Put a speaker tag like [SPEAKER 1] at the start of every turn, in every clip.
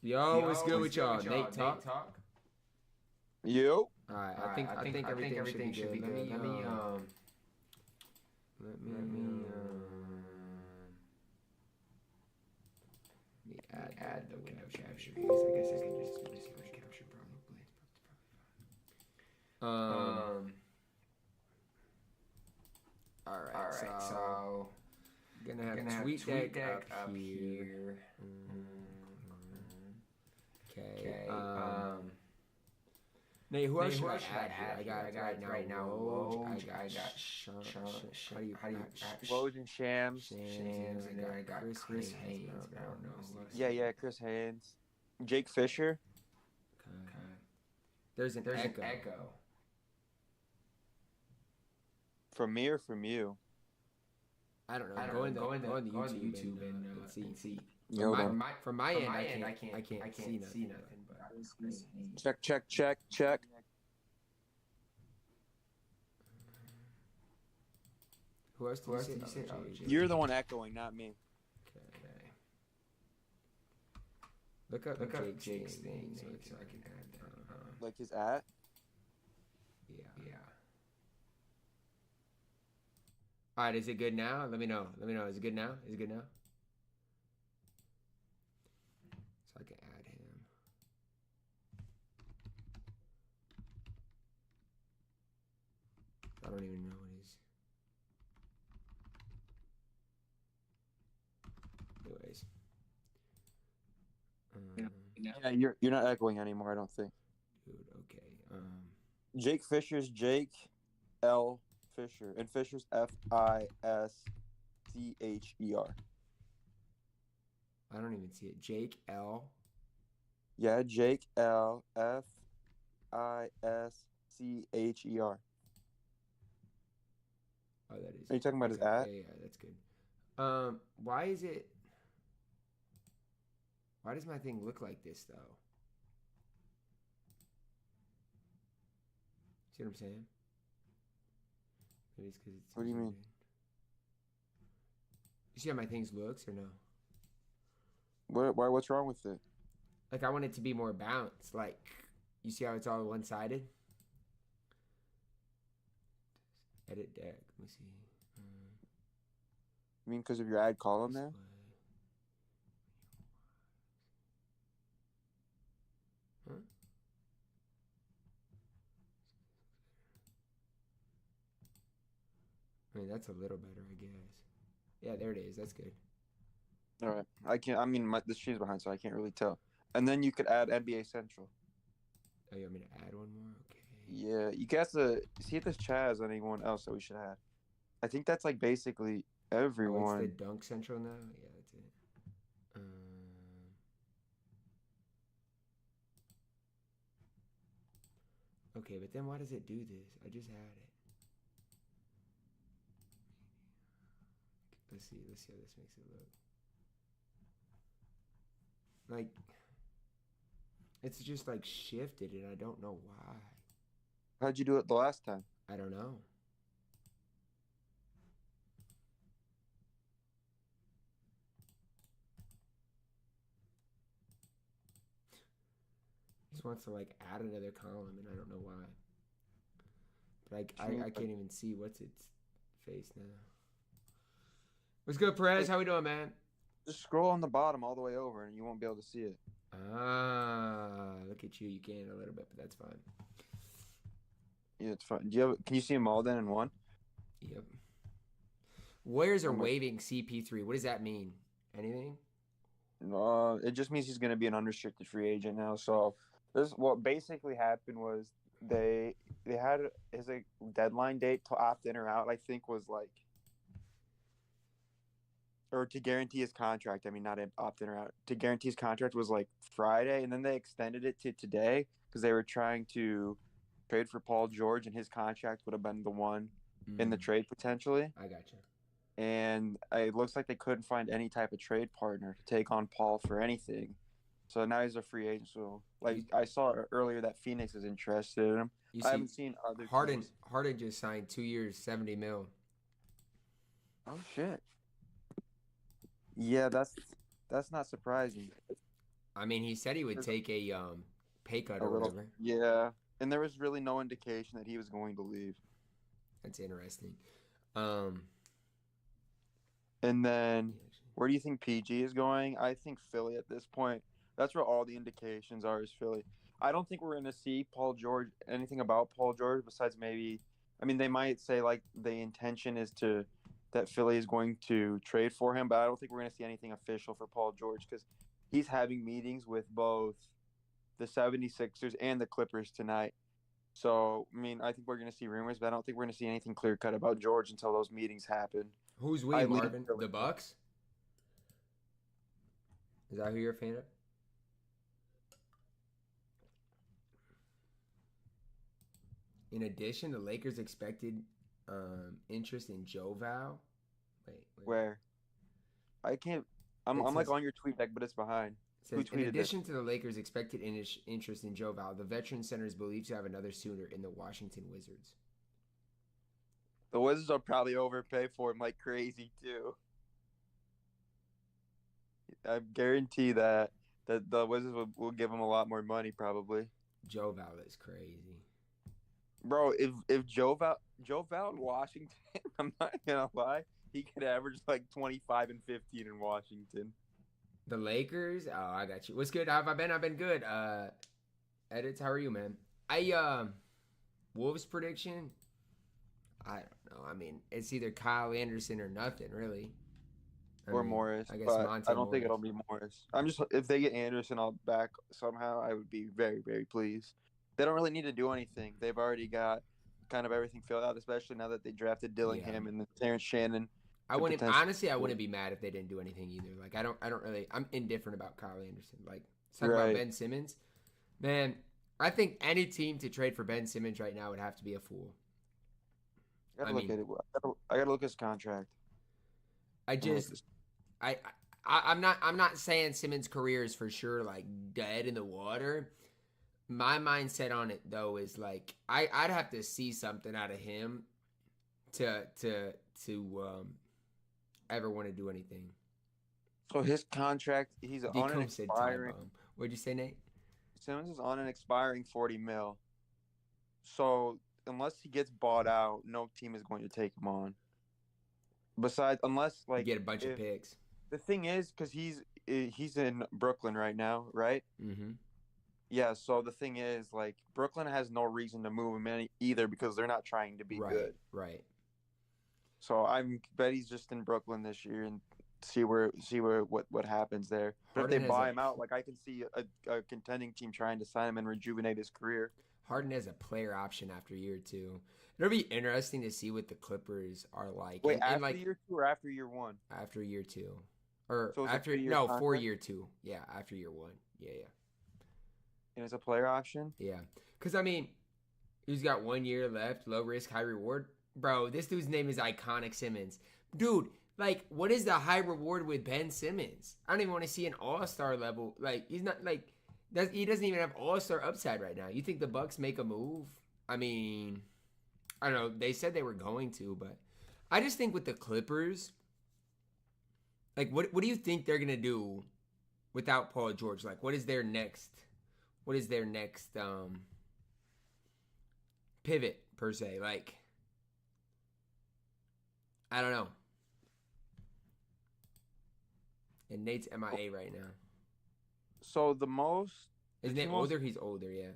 [SPEAKER 1] Yo, what's good with y'all? Nate talk.
[SPEAKER 2] Yo.
[SPEAKER 1] All right, I think everything should be good. Let me add the window capture. I guess I can just do this window capture probably. All right. So gonna have TweetDeck up here. Okay. Nate, who else should I add here? I got right now Woj. I got
[SPEAKER 2] Woj and Shams.
[SPEAKER 1] And I got Chris Haynes. I don't know.
[SPEAKER 2] Yeah, Chris Haynes. Jake Fisher.
[SPEAKER 1] Okay. There's an echo.
[SPEAKER 2] From me or from you?
[SPEAKER 1] I don't know. Go into YouTube and see. From my end, I can't see nothing. But
[SPEAKER 2] Check.
[SPEAKER 1] Who else did you say?
[SPEAKER 2] You're the one echoing, not me.
[SPEAKER 1] Okay. Look up Jake's thing so I can add that.
[SPEAKER 2] Like his at?
[SPEAKER 1] Yeah. All right, is it good now? Let me know. Is it good now? So I can add him. I don't even know what his. Anyways.
[SPEAKER 2] Yeah, you're not echoing anymore, I don't think.
[SPEAKER 1] Dude, okay.
[SPEAKER 2] Jake Fisher's Jake L. Fisher, and Fisher's FISCHER.
[SPEAKER 1] I don't even see it. Jake L.
[SPEAKER 2] Yeah, Jake L. FISCHER.
[SPEAKER 1] Oh, that is.
[SPEAKER 2] Are you talking about his at?
[SPEAKER 1] Yeah, that's good. Why does my thing look like this though? See what I'm saying? Maybe it's because it's.
[SPEAKER 2] What do you mean?
[SPEAKER 1] You see how my things looks or no?
[SPEAKER 2] What's wrong with it?
[SPEAKER 1] Like I want it to be more balanced. Like you see how it's all one-sided? Edit deck. Let me see.
[SPEAKER 2] You mean because of your ad column there?
[SPEAKER 1] Huh? I mean, that's a little better, I guess. Yeah, there it is. That's good.
[SPEAKER 2] All right. The stream's behind, so I can't really tell. And then you could add NBA Central.
[SPEAKER 1] Oh, you want me to add one more? Okay.
[SPEAKER 2] Yeah, you guys see if this chat has anyone else that we should add. I think that's like basically everyone.
[SPEAKER 1] Oh, it's the Dunk Central now? Yeah, that's it. Okay, but then why does it do this? I just had it. Let's see how this makes it look. Like, it's just like shifted and I don't know why.
[SPEAKER 2] How'd you do it the last time?
[SPEAKER 1] I don't know. Just wants to like add another column and I don't know why. But I can't even see what's its face now. What's good, Perez? How we doing, man?
[SPEAKER 2] Just scroll on the bottom all the way over and you won't be able to see it.
[SPEAKER 1] Look at you. You can a little bit, but that's fine.
[SPEAKER 2] Yeah, it's fine. Can you see them all then in one?
[SPEAKER 1] Yep. Warriors are waiving CP3. What does that mean? Anything?
[SPEAKER 2] It just means he's going to be an unrestricted free agent now. So what basically happened was they had his deadline date to opt in or out. I think was like, or to guarantee his contract. I mean, not opt in or out. To guarantee his contract was like Friday, and then they extended it to today because they were trying to trade for Paul George, and his contract would have been the one in the trade potentially.
[SPEAKER 1] I gotcha.
[SPEAKER 2] And it looks like they couldn't find any type of trade partner to take on Paul for anything. So now he's a free agent. So, I saw earlier that Phoenix is interested in him. I haven't seen other teams.
[SPEAKER 1] Harden just signed 2 years, $70 million.
[SPEAKER 2] Oh shit. Yeah, that's not surprising.
[SPEAKER 1] I mean, he said he would take a pay cut or whatever.
[SPEAKER 2] Yeah, and there was really no indication that he was going to leave.
[SPEAKER 1] That's interesting.
[SPEAKER 2] And then, where do you think PG is going? I think Philly at this point. That's where all the indications are, is Philly. I don't think we're going to see Paul George, anything about Paul George besides maybe, I mean, they might say like the intention is that Philly is going to trade for him, but I don't think we're going to see anything official for Paul George because he's having meetings with both the 76ers and the Clippers tonight. So, I mean, I think we're going to see rumors, but I don't think we're going to see anything clear-cut about George until those meetings happen.
[SPEAKER 1] Who's we, Marvin? The Bucks? Is that who you're a fan of? In addition, the Lakers expected interest in Joe Val. Wait.
[SPEAKER 2] Where? I can't. I'm like on your tweet deck, but it's behind.
[SPEAKER 1] Says, in addition to the Lakers' expected interest in Joe Val, the veteran center is believed to have another suitor in the Washington Wizards.
[SPEAKER 2] The Wizards will probably overpay for him like crazy too. I guarantee that the Wizards will give him a lot more money probably.
[SPEAKER 1] Joe Val is crazy.
[SPEAKER 2] Bro, if Joe Val in Washington, I'm not gonna lie, he could average like 25 and 15 in Washington.
[SPEAKER 1] The Lakers? Oh, I got you. What's good? How have I been? I've been good. Edits, how are you, man? Warvz prediction? I don't know. I mean, it's either Kyle Anderson or nothing, really.
[SPEAKER 2] Or Morris.
[SPEAKER 1] I guess
[SPEAKER 2] I don't think it'll be Morris. If they get Anderson all back somehow, I would be very, very pleased. They don't really need to do anything. They've already got kind of everything filled out, especially now that they drafted Dillingham and Terrence Shannon.
[SPEAKER 1] I wouldn't be mad if they didn't do anything either. Like I don't really. I'm indifferent about Kyle Anderson. Like talk about Ben Simmons, man. I think any team to trade for Ben Simmons right now would have to be a fool.
[SPEAKER 2] I gotta look at his contract.
[SPEAKER 1] I'm not saying Simmons' career is for sure like dead in the water. My mindset on it though is like I'd have to see something out of him to ever want to do anything.
[SPEAKER 2] So his contract, he's on an expiring.
[SPEAKER 1] What'd you say, Nate?
[SPEAKER 2] Simmons is on an expiring $40 million. So unless he gets bought out, no team is going to take him on. Unless like
[SPEAKER 1] you get a bunch of picks.
[SPEAKER 2] The thing is, because he's in Brooklyn right now, right?
[SPEAKER 1] Mm-hmm.
[SPEAKER 2] Yeah. So the thing is, like Brooklyn has no reason to move him either because they're not trying to be good.
[SPEAKER 1] Right.
[SPEAKER 2] So I bet he's just in Brooklyn this year and see what happens there. But if they buy him out, like I can see a contending team trying to sign him and rejuvenate his career.
[SPEAKER 1] Harden has a player option after year 2. It'll be interesting to see what the Clippers are like.
[SPEAKER 2] Wait, after year 2 or after year 1?
[SPEAKER 1] After year 2, or
[SPEAKER 2] so
[SPEAKER 1] for year 2. Yeah, after year 1. Yeah.
[SPEAKER 2] And it's a player option.
[SPEAKER 1] Yeah, because I mean, he's got 1 year left, low risk, high reward. Bro, this dude's name is Iconic Simmons. Dude, like, what is the high reward with Ben Simmons? I don't even want to see an all-star level. Like, he's not, like, he doesn't even have all-star upside right now. You think the Bucks make a move? I mean, I don't know. They said they were going to, but I just think with the Clippers, like, what do you think they're going to do without Paul George? Like, what is their next pivot, per se? Like, I don't know. And Nate's MIA right now.
[SPEAKER 2] So the most...
[SPEAKER 1] Isn't Nate older? He's older, yeah.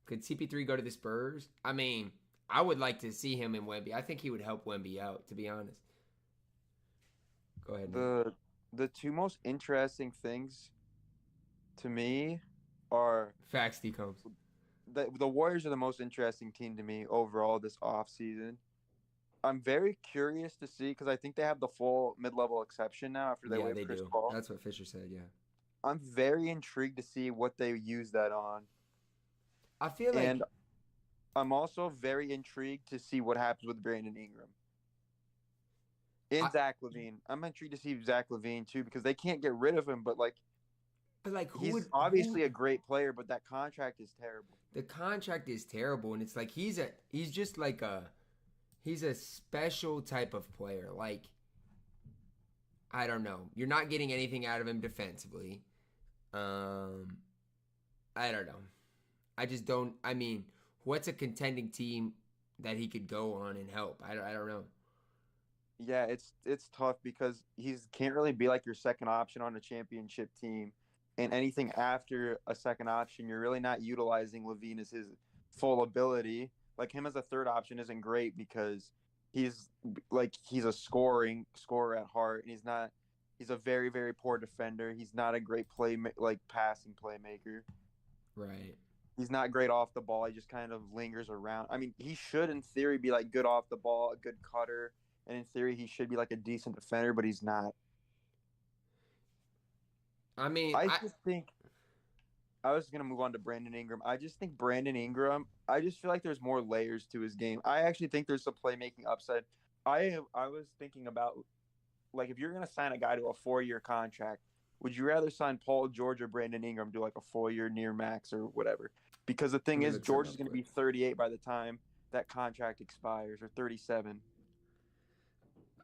[SPEAKER 1] Could CP3 go to the Spurs? I mean, I would like to see him in Wemby. I think he would help Wemby out, to be honest. Go ahead, Nate.
[SPEAKER 2] The two most interesting things to me are...
[SPEAKER 1] Facts, D-Combs.
[SPEAKER 2] The Warriors are the most interesting team to me overall this offseason. I'm very curious to see because I think they have the full mid-level exception now after they waived Chris Paul.
[SPEAKER 1] That's what Fisher said, yeah.
[SPEAKER 2] I'm very intrigued to see what they use that on.
[SPEAKER 1] I feel like...
[SPEAKER 2] And I'm also very intrigued to see what happens with Brandon Ingram. And Zach LaVine. I'm intrigued to see Zach LaVine, too, because they can't get rid of him, but he's obviously a great player, but that contract is terrible.
[SPEAKER 1] The contract is terrible, and it's like he's a special type of player. Like, I don't know. You're not getting anything out of him defensively. I don't know. I just don't. I mean, what's a contending team that he could go on and help? I don't know.
[SPEAKER 2] Yeah, it's tough because he's can't really be like your second option on a championship team, and anything after a second option, you're really not utilizing Levine as his full ability. Like him as a third option isn't great because he's he's a scorer at heart, and he's not. He's a very very poor defender. He's not a great passing playmaker.
[SPEAKER 1] Right.
[SPEAKER 2] He's not great off the ball. He just kind of lingers around. I mean, he should in theory be like good off the ball, a good cutter. And in theory, he should be like a decent defender, but he's not.
[SPEAKER 1] I mean,
[SPEAKER 2] I just think I was going to move on to Brandon Ingram. I just think Brandon Ingram, I just feel like there's more layers to his game. I actually think there's some playmaking upside. I was thinking about, like, if you're going to sign a guy to a 4-year contract, would you rather sign Paul George or Brandon Ingram to like a 4-year near max or whatever? Because the thing is, George is going to be 38 by the time that contract expires, or 37.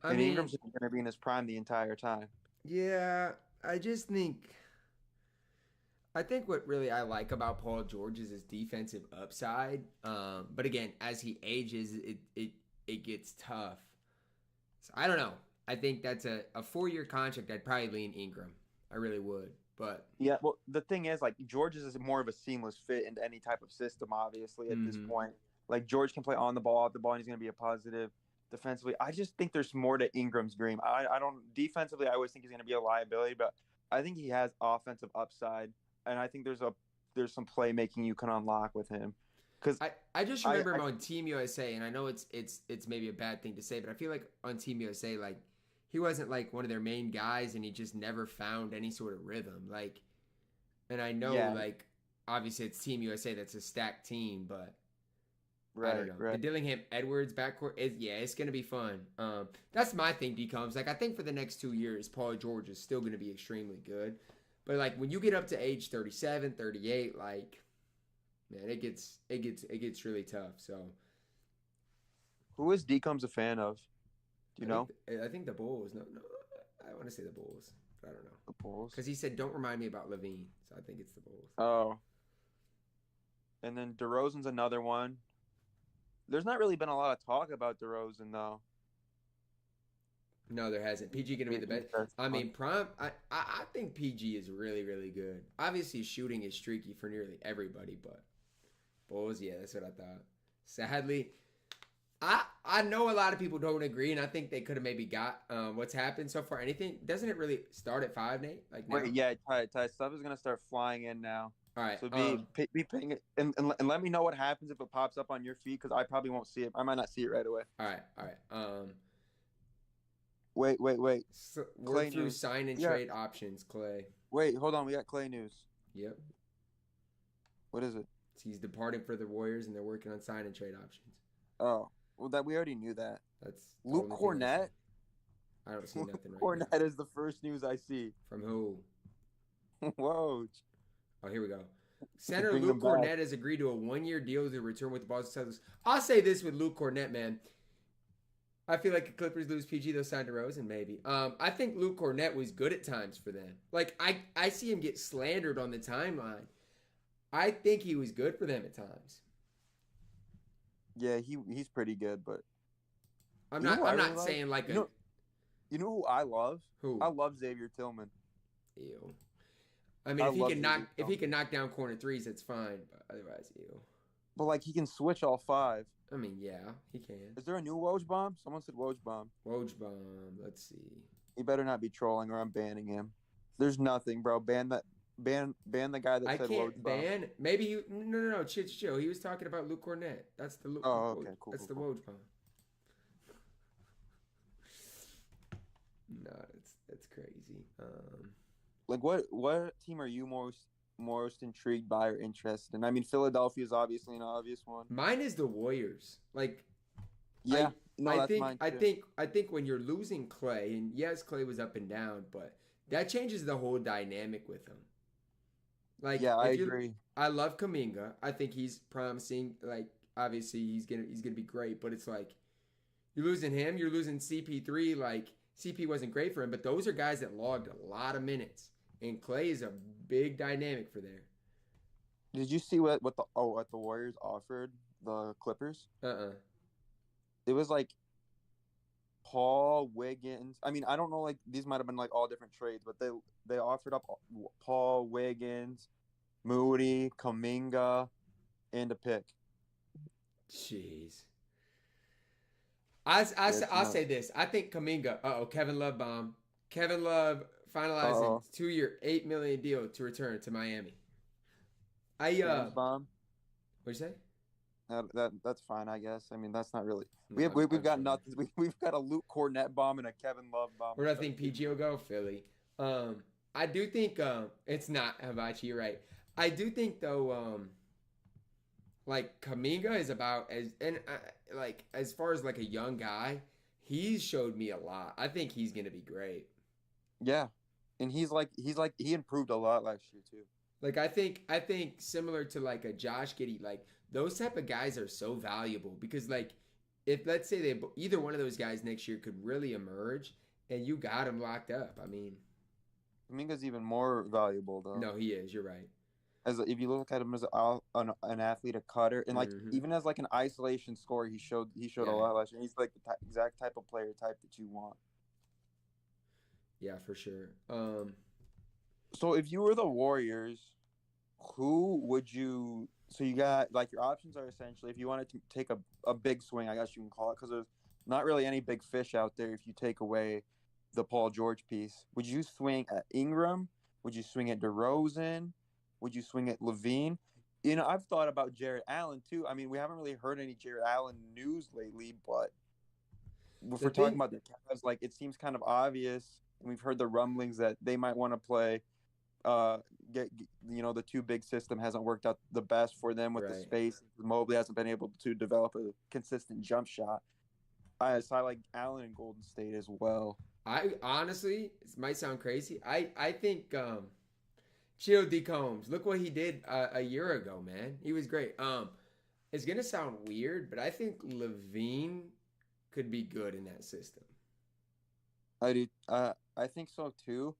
[SPEAKER 2] And Ingram's going to be in his prime the entire time.
[SPEAKER 1] Yeah, I think what really I like about Paul George is his defensive upside. But again, as he ages, it gets tough. So I don't know. I think that's a 4-year contract. I'd probably lean Ingram. I really would. But
[SPEAKER 2] yeah, well, the thing is, like, George is more of a seamless fit into any type of system, obviously, at this point. Like, George can play on the ball, off the ball, and he's going to be a positive defensively. I just think there's more to Ingram's game. I don't defensively. I always think he's going to be a liability, but I think he has offensive upside, and I think there's some playmaking you can unlock with him. Because
[SPEAKER 1] I just remember him on Team USA, and I know it's maybe a bad thing to say, but I feel like on Team USA, like he wasn't like one of their main guys, and he just never found any sort of rhythm. Like, and I know like obviously it's Team USA, that's a stacked team, but. I don't know. The Dillingham Edwards backcourt it's gonna be fun. That's my thing, D-Combs. Like I think for the next 2 years, Paul George is still gonna be extremely good. But like when you get up to age 37, 38, like man, it gets really tough. So
[SPEAKER 2] who is D-Combs a fan of? Do you know?
[SPEAKER 1] I think the Bulls. No, I want to say the Bulls, but I don't know.
[SPEAKER 2] The Bulls.
[SPEAKER 1] Because he said, "Don't remind me about Levine," so I think it's the Bulls.
[SPEAKER 2] Oh. And then DeRozan's another one. There's not really been a lot of talk about DeRozan, though.
[SPEAKER 1] No, there hasn't. PG going to be the best. I mean, I think PG is really, really good. Obviously, shooting is streaky for nearly everybody, but Bulls, yeah, that's what I thought. Sadly, I know a lot of people don't agree, and I think they could have maybe got what's happened so far. Doesn't it really start at 5, Nate? Like now?
[SPEAKER 2] Wait, yeah, Ty, stuff is going to start flying in now.
[SPEAKER 1] All right.
[SPEAKER 2] So be paying it, and let me know what happens if it pops up on your feed, because I probably won't see it. I might not see it right away.
[SPEAKER 1] All right.
[SPEAKER 2] Wait.
[SPEAKER 1] So we're through sign and trade options, Clay.
[SPEAKER 2] Wait, hold on. We got Clay news.
[SPEAKER 1] Yep.
[SPEAKER 2] What is it?
[SPEAKER 1] He's departing for the Warriors, and they're working on sign and trade options.
[SPEAKER 2] Oh, well, that we already knew that.
[SPEAKER 1] That's
[SPEAKER 2] Luke Cornett.
[SPEAKER 1] I don't see nothing right
[SPEAKER 2] Cornett
[SPEAKER 1] now.
[SPEAKER 2] is the first news I see.
[SPEAKER 1] From who?
[SPEAKER 2] Whoa.
[SPEAKER 1] Oh, here we go. Center Luke Cornett has agreed to a 1-year deal to return with the Boston Celtics. I'll say this with Luke Cornett, man. I feel like the Clippers lose PG, they'll sign DeRozan, maybe. I think Luke Cornett was good at times for them. Like, I see him get slandered on the timeline. I think he was good for them at times.
[SPEAKER 2] Yeah, he's pretty good, but
[SPEAKER 1] I'm not saying like
[SPEAKER 2] you know who I love?
[SPEAKER 1] Who?
[SPEAKER 2] I love Xavier Tillman.
[SPEAKER 1] Ew. I mean, if he can knock down corner threes, that's fine. But otherwise, ew.
[SPEAKER 2] But like he can switch all 5.
[SPEAKER 1] I mean, yeah, he can.
[SPEAKER 2] Is there a new Woj bomb? Someone said Woj bomb.
[SPEAKER 1] Woj bomb. Let's see.
[SPEAKER 2] He better not be trolling, or I'm banning him. There's nothing, bro. Ban the guy that said Woj bomb.
[SPEAKER 1] Ban. Maybe you. No. Chill. He was talking about Luke Cornett. That's the Luke.
[SPEAKER 2] Oh, okay, cool.
[SPEAKER 1] That's the Woj bomb. No, that's crazy.
[SPEAKER 2] Like what team are you most intrigued by or interested in? I mean, Philadelphia is obviously an obvious one.
[SPEAKER 1] Mine is the Warriors. Like,
[SPEAKER 2] yeah,
[SPEAKER 1] I think when you're losing Clay, and yes, Clay was up and down, but that changes the whole dynamic with him. Like,
[SPEAKER 2] yeah, I agree.
[SPEAKER 1] I love Kuminga. I think he's promising. Like, obviously he's gonna be great, but it's like you're losing him. You're losing CP3. Like, CP wasn't great for him, but those are guys that logged a lot of minutes. and Clay is a big dynamic for there.
[SPEAKER 2] Did you see what the Warriors offered the Clippers? It was like Paul Wiggins. I mean, I don't know. Like these might have been like all different trades, but they offered up Paul Wiggins, Moody, Kuminga, and a pick.
[SPEAKER 1] Jeez. I'll say this. I think Kuminga. Kevin Love bomb. Kevin Love finalizing 2-year, $8 million deal to return to Miami.
[SPEAKER 2] Bomb.
[SPEAKER 1] What'd you say?
[SPEAKER 2] That's fine, I guess. I mean, that's not really. We've got nothing. We've got a Luke Cornett bomb and a Kevin Love bomb.
[SPEAKER 1] Where do I think PG will go? Philly. I do think it's not Hibachi. You're right. I do think though, like Kuminga is about like as far as like a young guy, he's showed me a lot. I think he's gonna be great.
[SPEAKER 2] Yeah, and he improved a lot last year too.
[SPEAKER 1] Like I think similar to like a Josh Giddey, like those type of guys are so valuable because like if let's say either one of those guys next year could really emerge and you got him locked up. I mean,
[SPEAKER 2] Kuminga's even more valuable though.
[SPEAKER 1] No, he is. You're right.
[SPEAKER 2] If you look at him as an athlete, a cutter, and like even as like an isolation scorer, he showed a lot last year. He's like the exact type of player type that you want.
[SPEAKER 1] Yeah, for sure.
[SPEAKER 2] So if you were the Warriors, who would you? So you got like your options are essentially if you wanted to take a big swing, I guess you can call it, because there's not really any big fish out there if you take away the Paul George piece. Would you swing at Ingram? Would you swing at DeRozan? Would you swing at Levine? You know, I've thought about Jarrett Allen too. I mean, we haven't really heard any Jarrett Allen news lately, but if we're talking about the Cavs, like it seems kind of obvious, and we've heard the rumblings that they might want to play. The two big system hasn't worked out the best for them with the space. Mobley hasn't been able to develop a consistent jump shot. I like Allen in Golden State as well.
[SPEAKER 1] I honestly, it might sound crazy. I think Chill D Combs. Look what he did a year ago, man. He was great. It's gonna sound weird, but I think Levine could be good in that system.
[SPEAKER 2] I do. I think so too.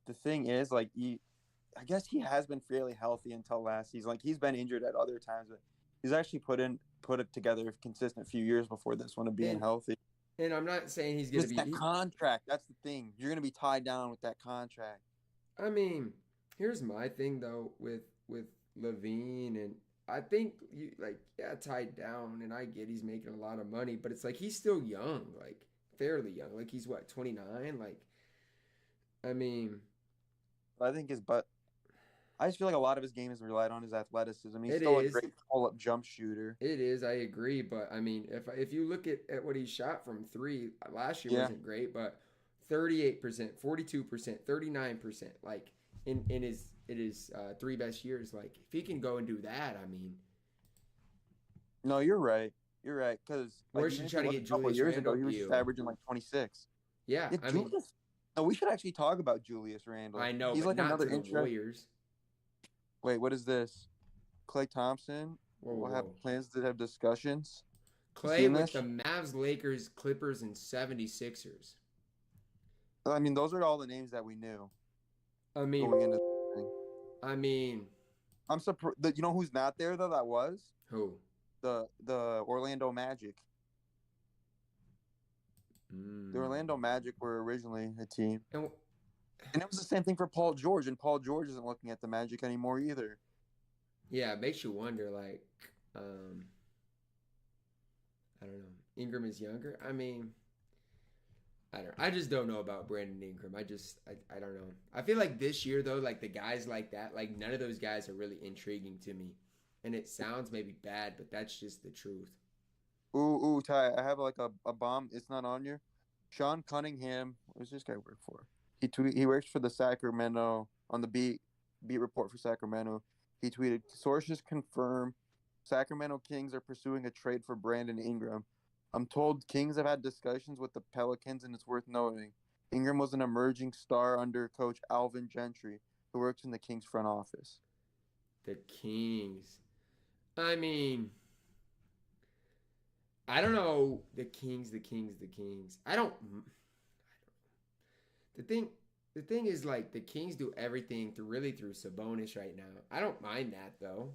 [SPEAKER 2] The thing is, like, I guess he has been fairly healthy until last season. Like, he's been injured at other times, but he's actually put it together a consistent few years before this one of being healthy.
[SPEAKER 1] And I'm not saying he's gonna be
[SPEAKER 2] that contract. That's the thing. You're gonna be tied down with that contract.
[SPEAKER 1] I mean, here's my thing though with Levine, and I think tied down, and I get he's making a lot of money, but it's like he's still young, like fairly young. Like he's 29. Like, I mean,
[SPEAKER 2] I think I just feel like a lot of his game is relied on his athleticism. He's still a great pull-up jump shooter.
[SPEAKER 1] It is, I agree, but I mean, if you look at what he shot from three last year wasn't great, but 38%, 42%, 39%, like in his three best years, like if he can go and do that, I mean.
[SPEAKER 2] No, you're right. You're right, because
[SPEAKER 1] or should try to get Julius
[SPEAKER 2] years
[SPEAKER 1] Randle.
[SPEAKER 2] Ago, he was just averaging like 26.
[SPEAKER 1] Yeah, I mean.
[SPEAKER 2] No, we should actually talk about Julius Randle.
[SPEAKER 1] I know,
[SPEAKER 2] he's
[SPEAKER 1] but
[SPEAKER 2] like
[SPEAKER 1] not
[SPEAKER 2] another
[SPEAKER 1] to the Warriors.
[SPEAKER 2] Wait, what is this? Clay Thompson will have plans to have discussions.
[SPEAKER 1] Clay with the Mavs, Lakers, Clippers, and 76ers.
[SPEAKER 2] I mean, those are all the names that we knew.
[SPEAKER 1] I mean,
[SPEAKER 2] going into the thing.
[SPEAKER 1] I mean,
[SPEAKER 2] I'm surprised. You know who's not there though? That was
[SPEAKER 1] who?
[SPEAKER 2] The Orlando Magic. The Orlando Magic were originally a team. And it was the same thing for Paul George, and Paul George isn't looking at the Magic anymore either.
[SPEAKER 1] Yeah, it makes you wonder, like, I don't know. Ingram is younger? I mean, I just don't know about Brandon Ingram. I don't know. I feel like this year, though, like, the guys like that, like, none of those guys are really intriguing to me. And it sounds maybe bad, but that's just the truth.
[SPEAKER 2] Ooh, Ty, I have like a bomb. It's not on you. Sean Cunningham, what does this guy work for? He works for the Sacramento on the beat report for Sacramento. He tweeted, sources confirm Sacramento Kings are pursuing a trade for Brandon Ingram. I'm told Kings have had discussions with the Pelicans, and it's worth noting Ingram was an emerging star under coach Alvin Gentry, who works in the Kings front office.
[SPEAKER 1] The Kings. I mean, I don't know. The Kings. I don't. The thing, The thing is, like, the Kings do everything through Sabonis right now. I don't mind that though.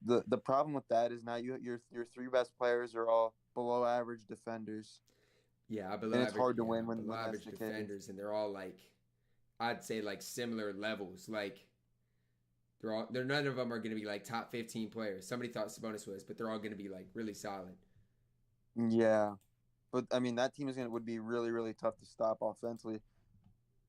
[SPEAKER 2] The problem with that is now your three best players are all below average defenders,
[SPEAKER 1] Yeah,
[SPEAKER 2] and it's hard to win
[SPEAKER 1] below
[SPEAKER 2] when that's
[SPEAKER 1] average
[SPEAKER 2] the case.
[SPEAKER 1] defenders, and they're all like, I'd say like similar levels. Like they're none of them are going to be like top 15 players. Somebody thought Sabonis was, but they're all going to be like really solid.
[SPEAKER 2] Yeah, but I mean that team would be really tough to stop offensively.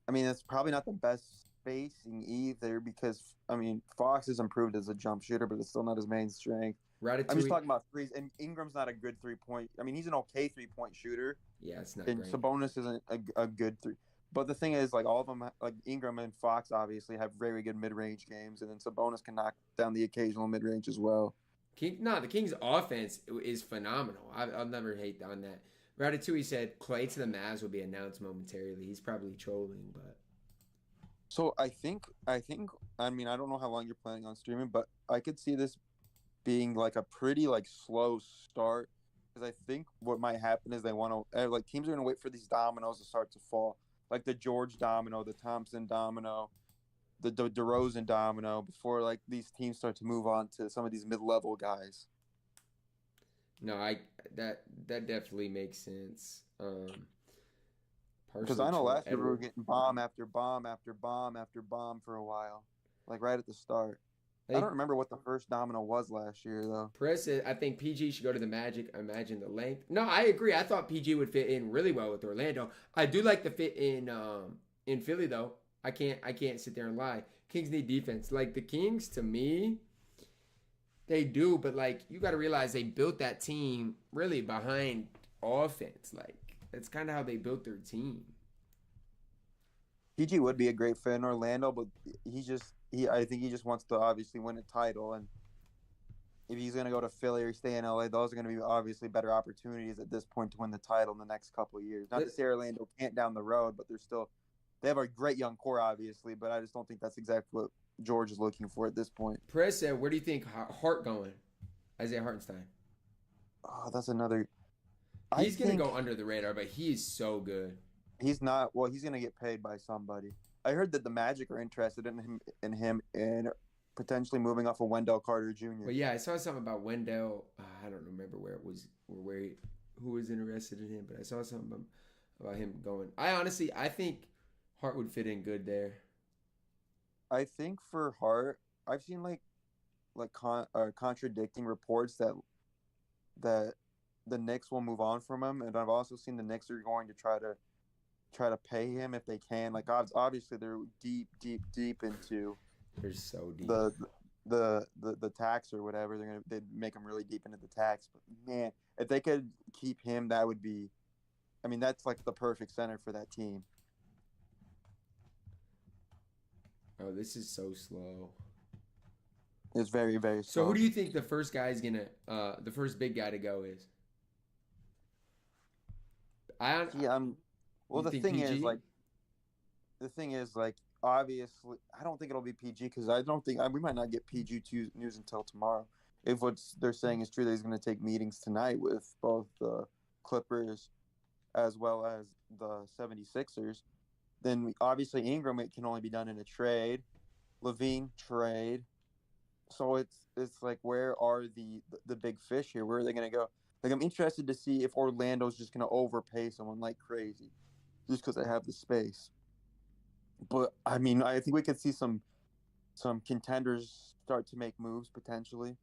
[SPEAKER 2] I mean it's probably not the best spacing either because I mean Fox has improved as a jump shooter, but it's still not his main strength. I'm just
[SPEAKER 1] Ratatouille.
[SPEAKER 2] talking about threes, and Ingram's not a good 3-point. I mean he's an okay 3-point shooter,
[SPEAKER 1] Yeah, it's not
[SPEAKER 2] and
[SPEAKER 1] great.
[SPEAKER 2] Sabonis isn't a good three. But the thing is, like all of them, like Ingram and Fox, obviously have very good mid-range games, and then Sabonis can knock down the occasional mid-range as well.
[SPEAKER 1] The Kings' offense is phenomenal. I'll never hate on that. Ratatouille said Clay to the Mavs will be announced momentarily. He's probably trolling, but
[SPEAKER 2] So I mean, I don't know how long you're planning on streaming, but I could see this being like a pretty like slow start because I think what might happen is they want to like teams are going to wait for these dominoes to start to fall, like the George domino, the Thompson domino, the DeRozan domino, before like these teams start to move on to some of these mid-level guys.
[SPEAKER 1] no, that definitely makes sense.
[SPEAKER 2] Because I know last year we were getting bomb after bomb after bomb after bomb for a while, like right at the start. I don't remember what the first domino was last year, though.
[SPEAKER 1] Press said, I think PG should go to the Magic. Imagine the length. No, I agree. I thought PG would fit in really well with Orlando. I do like the fit in Philly though. I can't sit there and lie. Kings need defense. Like the Kings, to me, they do, but like you got to realize they built that team really behind offense. Like that's kind of how they built their team.
[SPEAKER 2] PG would be a great fit in Orlando, but I think he just wants to obviously win a title, and if he's going to go to Philly or stay in LA, those are going to be obviously better opportunities at this point to win the title in the next couple of years. Not to say Orlando can't down the road, but they have a great young core, obviously, but I just don't think that's exactly what George is looking for at this point.
[SPEAKER 1] Press said, where do you think Hart going? Isaiah Hartenstein.
[SPEAKER 2] Oh, that's another.
[SPEAKER 1] He's going to go under the radar, but he's so good.
[SPEAKER 2] He's not. Well, he's going to get paid by somebody. I heard that the Magic are interested in him and potentially moving off of Wendell Carter Jr.
[SPEAKER 1] But yeah, I saw something about Wendell. I don't remember where it was or who was interested in him, but I saw something about him going. I think Hart would fit in good there.
[SPEAKER 2] I think for Hart, I've seen contradicting reports that the Knicks will move on from him, and I've also seen the Knicks are going to try to pay him if they can. Like obviously they're deep into
[SPEAKER 1] they're so deep
[SPEAKER 2] the tax or whatever. They'd make him really deep into the tax. But man, if they could keep him, that would be. I mean, that's like the perfect center for that team.
[SPEAKER 1] Oh, this is so slow.
[SPEAKER 2] It's very slow.
[SPEAKER 1] So who do you think the first big guy to go is?
[SPEAKER 2] Well, the thing is, obviously, I don't think it'll be PG because I don't think we might not get PG news until tomorrow. If what they're saying is true, that he's going to take meetings tonight with both the Clippers as well as the 76ers, then obviously Ingram, it can only be done in a trade. Levine trade. So it's like, where are the big fish here? Where are they going to go? Like, I'm interested to see if Orlando's just going to overpay someone like crazy just because they have the space. But, I mean, I think we could see some contenders start to make moves potentially.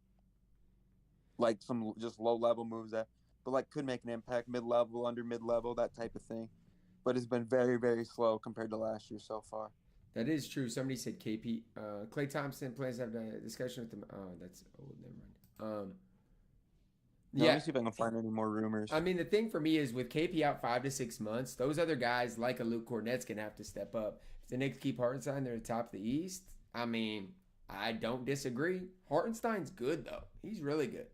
[SPEAKER 2] Like some just low-level moves but like could make an impact, mid-level, under mid-level, that type of thing. But it's been very slow compared to last year so far.
[SPEAKER 1] That is true. Somebody said KP. Clay Thompson plans to have a discussion with them. Oh, that's old. Never mind.
[SPEAKER 2] Let me see if I can find any more rumors.
[SPEAKER 1] I mean, the thing for me is with KP out 5 to 6 months, those other guys like a Luke Cornett's going to have to step up. If the Knicks keep Hartenstein, they're at the top of the East. I mean, I don't disagree. Hartenstein's good, though. He's really good.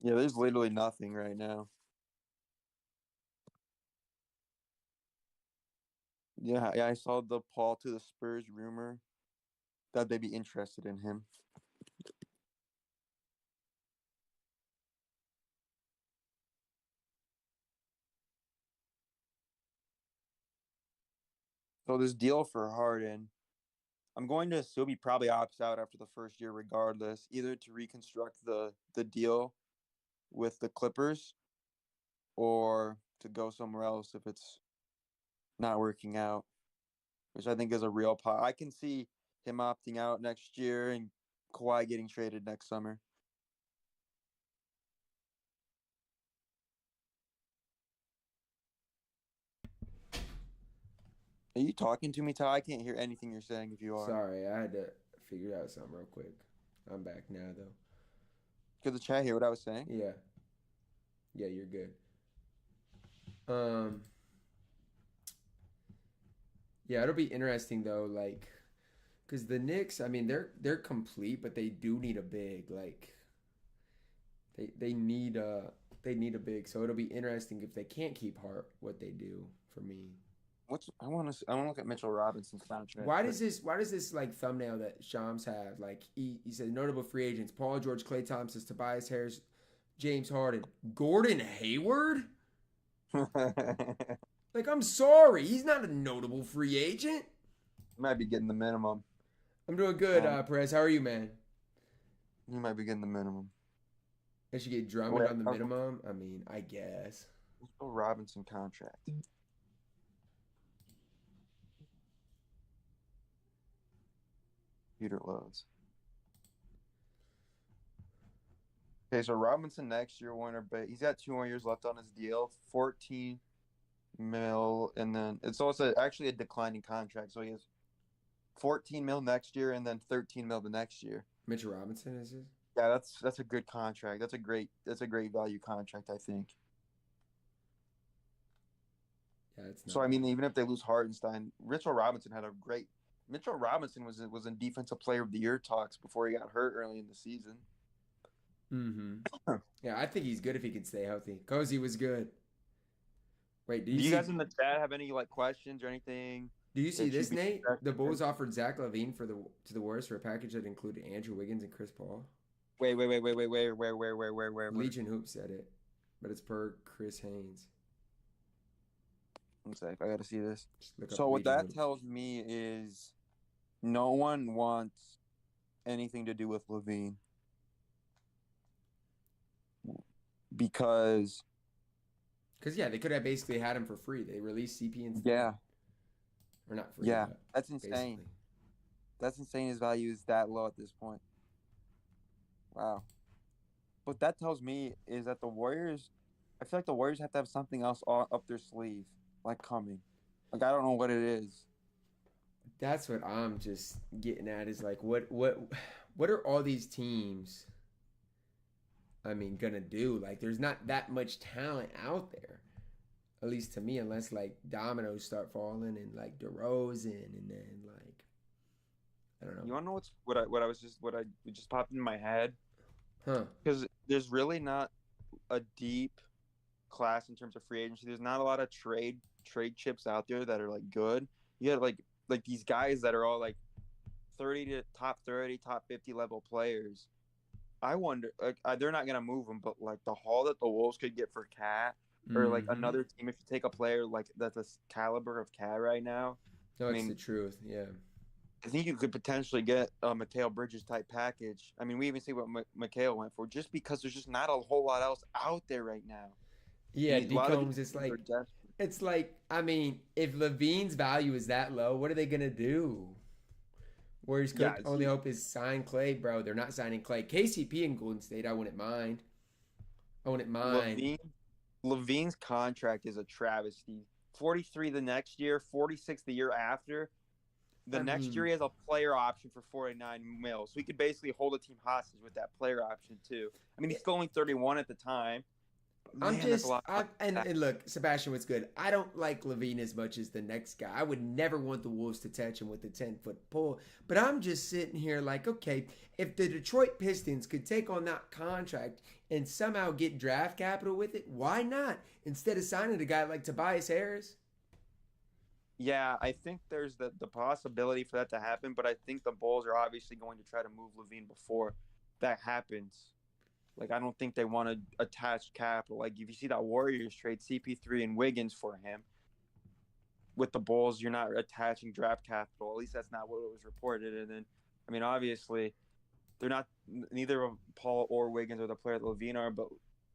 [SPEAKER 2] Yeah, there's literally nothing right now. Yeah, I saw the Paul to the Spurs rumor that they'd be interested in him. So this deal for Harden, I'm going to assume he probably opts out after the first year regardless, either to reconstruct the deal with the Clippers or to go somewhere else if it's not working out, which I think is a real pot. I can see him opting out next year and Kawhi getting traded next summer. Are you talking to me, Ty? I can't hear anything you're saying if you are.
[SPEAKER 1] Sorry, I had to figure out something real quick. I'm back now, though.
[SPEAKER 2] Could the chat hear what I was saying?
[SPEAKER 1] Yeah. Yeah, you're good. Yeah, it'll be interesting though, like, because the Knicks, I mean, they're complete, but they do need a big, like, they need a big. So it'll be interesting if they can't keep Hart, what they do for me.
[SPEAKER 2] I want to look at Mitchell Robinson's contract.
[SPEAKER 1] Why does this like thumbnail that Shams had, like, he said notable free agents: Paul George, Klay Thompson, Tobias Harris, James Harden, Gordon Hayward? Like, I'm sorry, he's not a notable free agent.
[SPEAKER 2] He might be getting the minimum.
[SPEAKER 1] I'm doing good, Perez. How are you, man?
[SPEAKER 2] He might be getting the minimum.
[SPEAKER 1] I should get Drummond on the minimum. I mean, I guess.
[SPEAKER 2] Mitchell Robinson contract. Computer loads. Okay, so Robinson next year winner, but he's got 2 more years left on his deal. 14 mil, and then it's also actually a declining contract. So he has 14 mil next year, and then 13 mil the next year.
[SPEAKER 1] Mitchell Robinson is his?
[SPEAKER 2] Yeah, that's a good contract. That's a great value contract, I think.
[SPEAKER 1] Yeah, it's not.
[SPEAKER 2] So I mean, even if they lose Hartenstein, Mitchell Robinson was in Defensive Player of the Year talks before he got hurt early in the season.
[SPEAKER 1] Mm-hmm. Yeah, I think he's good if he can stay healthy. Cozy was good. Wait,
[SPEAKER 2] do you guys in the chat have any like questions or anything?
[SPEAKER 1] Do you see this, Nate? The Bulls offered Zach LaVine to the Warriors for a package that included Andrew Wiggins and Chris Paul.
[SPEAKER 2] Wait. Where?
[SPEAKER 1] Legion Hoop said it, but it's per Chris Haynes.
[SPEAKER 2] One sec, I gotta see this. So what that tells me is no one wants anything to do with LaVine. Because
[SPEAKER 1] yeah, they could have basically had him for free. They released CP instead.
[SPEAKER 2] Yeah.
[SPEAKER 1] Or not free.
[SPEAKER 2] Yeah, that's insane.
[SPEAKER 1] Basically.
[SPEAKER 2] That's insane. His value is that low at this point. Wow. What that tells me is that the Warriors, I feel like the Warriors have to have something else up their sleeve, like coming. Like, I don't know what it is.
[SPEAKER 1] That's what I'm just getting at is like, what are all these teams, I mean, gonna do? Like, there's not that much talent out there, at least to me, unless like dominoes start falling and like DeRozan, and then like, I don't know.
[SPEAKER 2] You wanna know what just popped in my head?
[SPEAKER 1] Huh?
[SPEAKER 2] Because there's really not a deep class in terms of free agency. There's not a lot of trade chips out there that are like good. You have like these guys that are all like 30 to top 30, top 50 level players. I wonder, like, they're not gonna move them, but like the haul that the Wolves could get for Cat, or like another team, if you take a player like that's the caliber of Cat right now.
[SPEAKER 1] No, it's the truth. Yeah,
[SPEAKER 2] I think you could potentially get a Mikal Bridges type package. I mean, we even see what Mikal went for, just because there's just not a whole lot else out there right now.
[SPEAKER 1] Yeah, D-Combs, it's like, I mean, if LaVine's value is that low, what are they gonna do? Warriors could only hope is sign Clay, bro. They're not signing Clay. KCP in Golden State, I wouldn't mind.
[SPEAKER 2] LaVine's contract is a travesty. 43 the next year, 46 the year after. Next year he has a player option for 49 mil. So he could basically hold a team hostage with that player option too. I mean, he's still only 31 at the time.
[SPEAKER 1] And look, Sebastian, what's good? I don't like LaVine as much as the next guy. I would never want the Wolves to touch him with a 10-foot pole. But I'm just sitting here like, okay, if the Detroit Pistons could take on that contract and somehow get draft capital with it, why not? Instead of signing a guy like Tobias Harris.
[SPEAKER 2] Yeah, I think there's the possibility for that to happen, but I think the Bulls are obviously going to try to move LaVine before that happens. Like, I don't think they want to attach capital. Like, if you see that Warriors trade CP3 and Wiggins for him, with the Bulls, you're not attaching draft capital. At least that's not what was reported. And then, I mean, obviously, they're not neither of Paul or Wiggins are the player that Levine are, but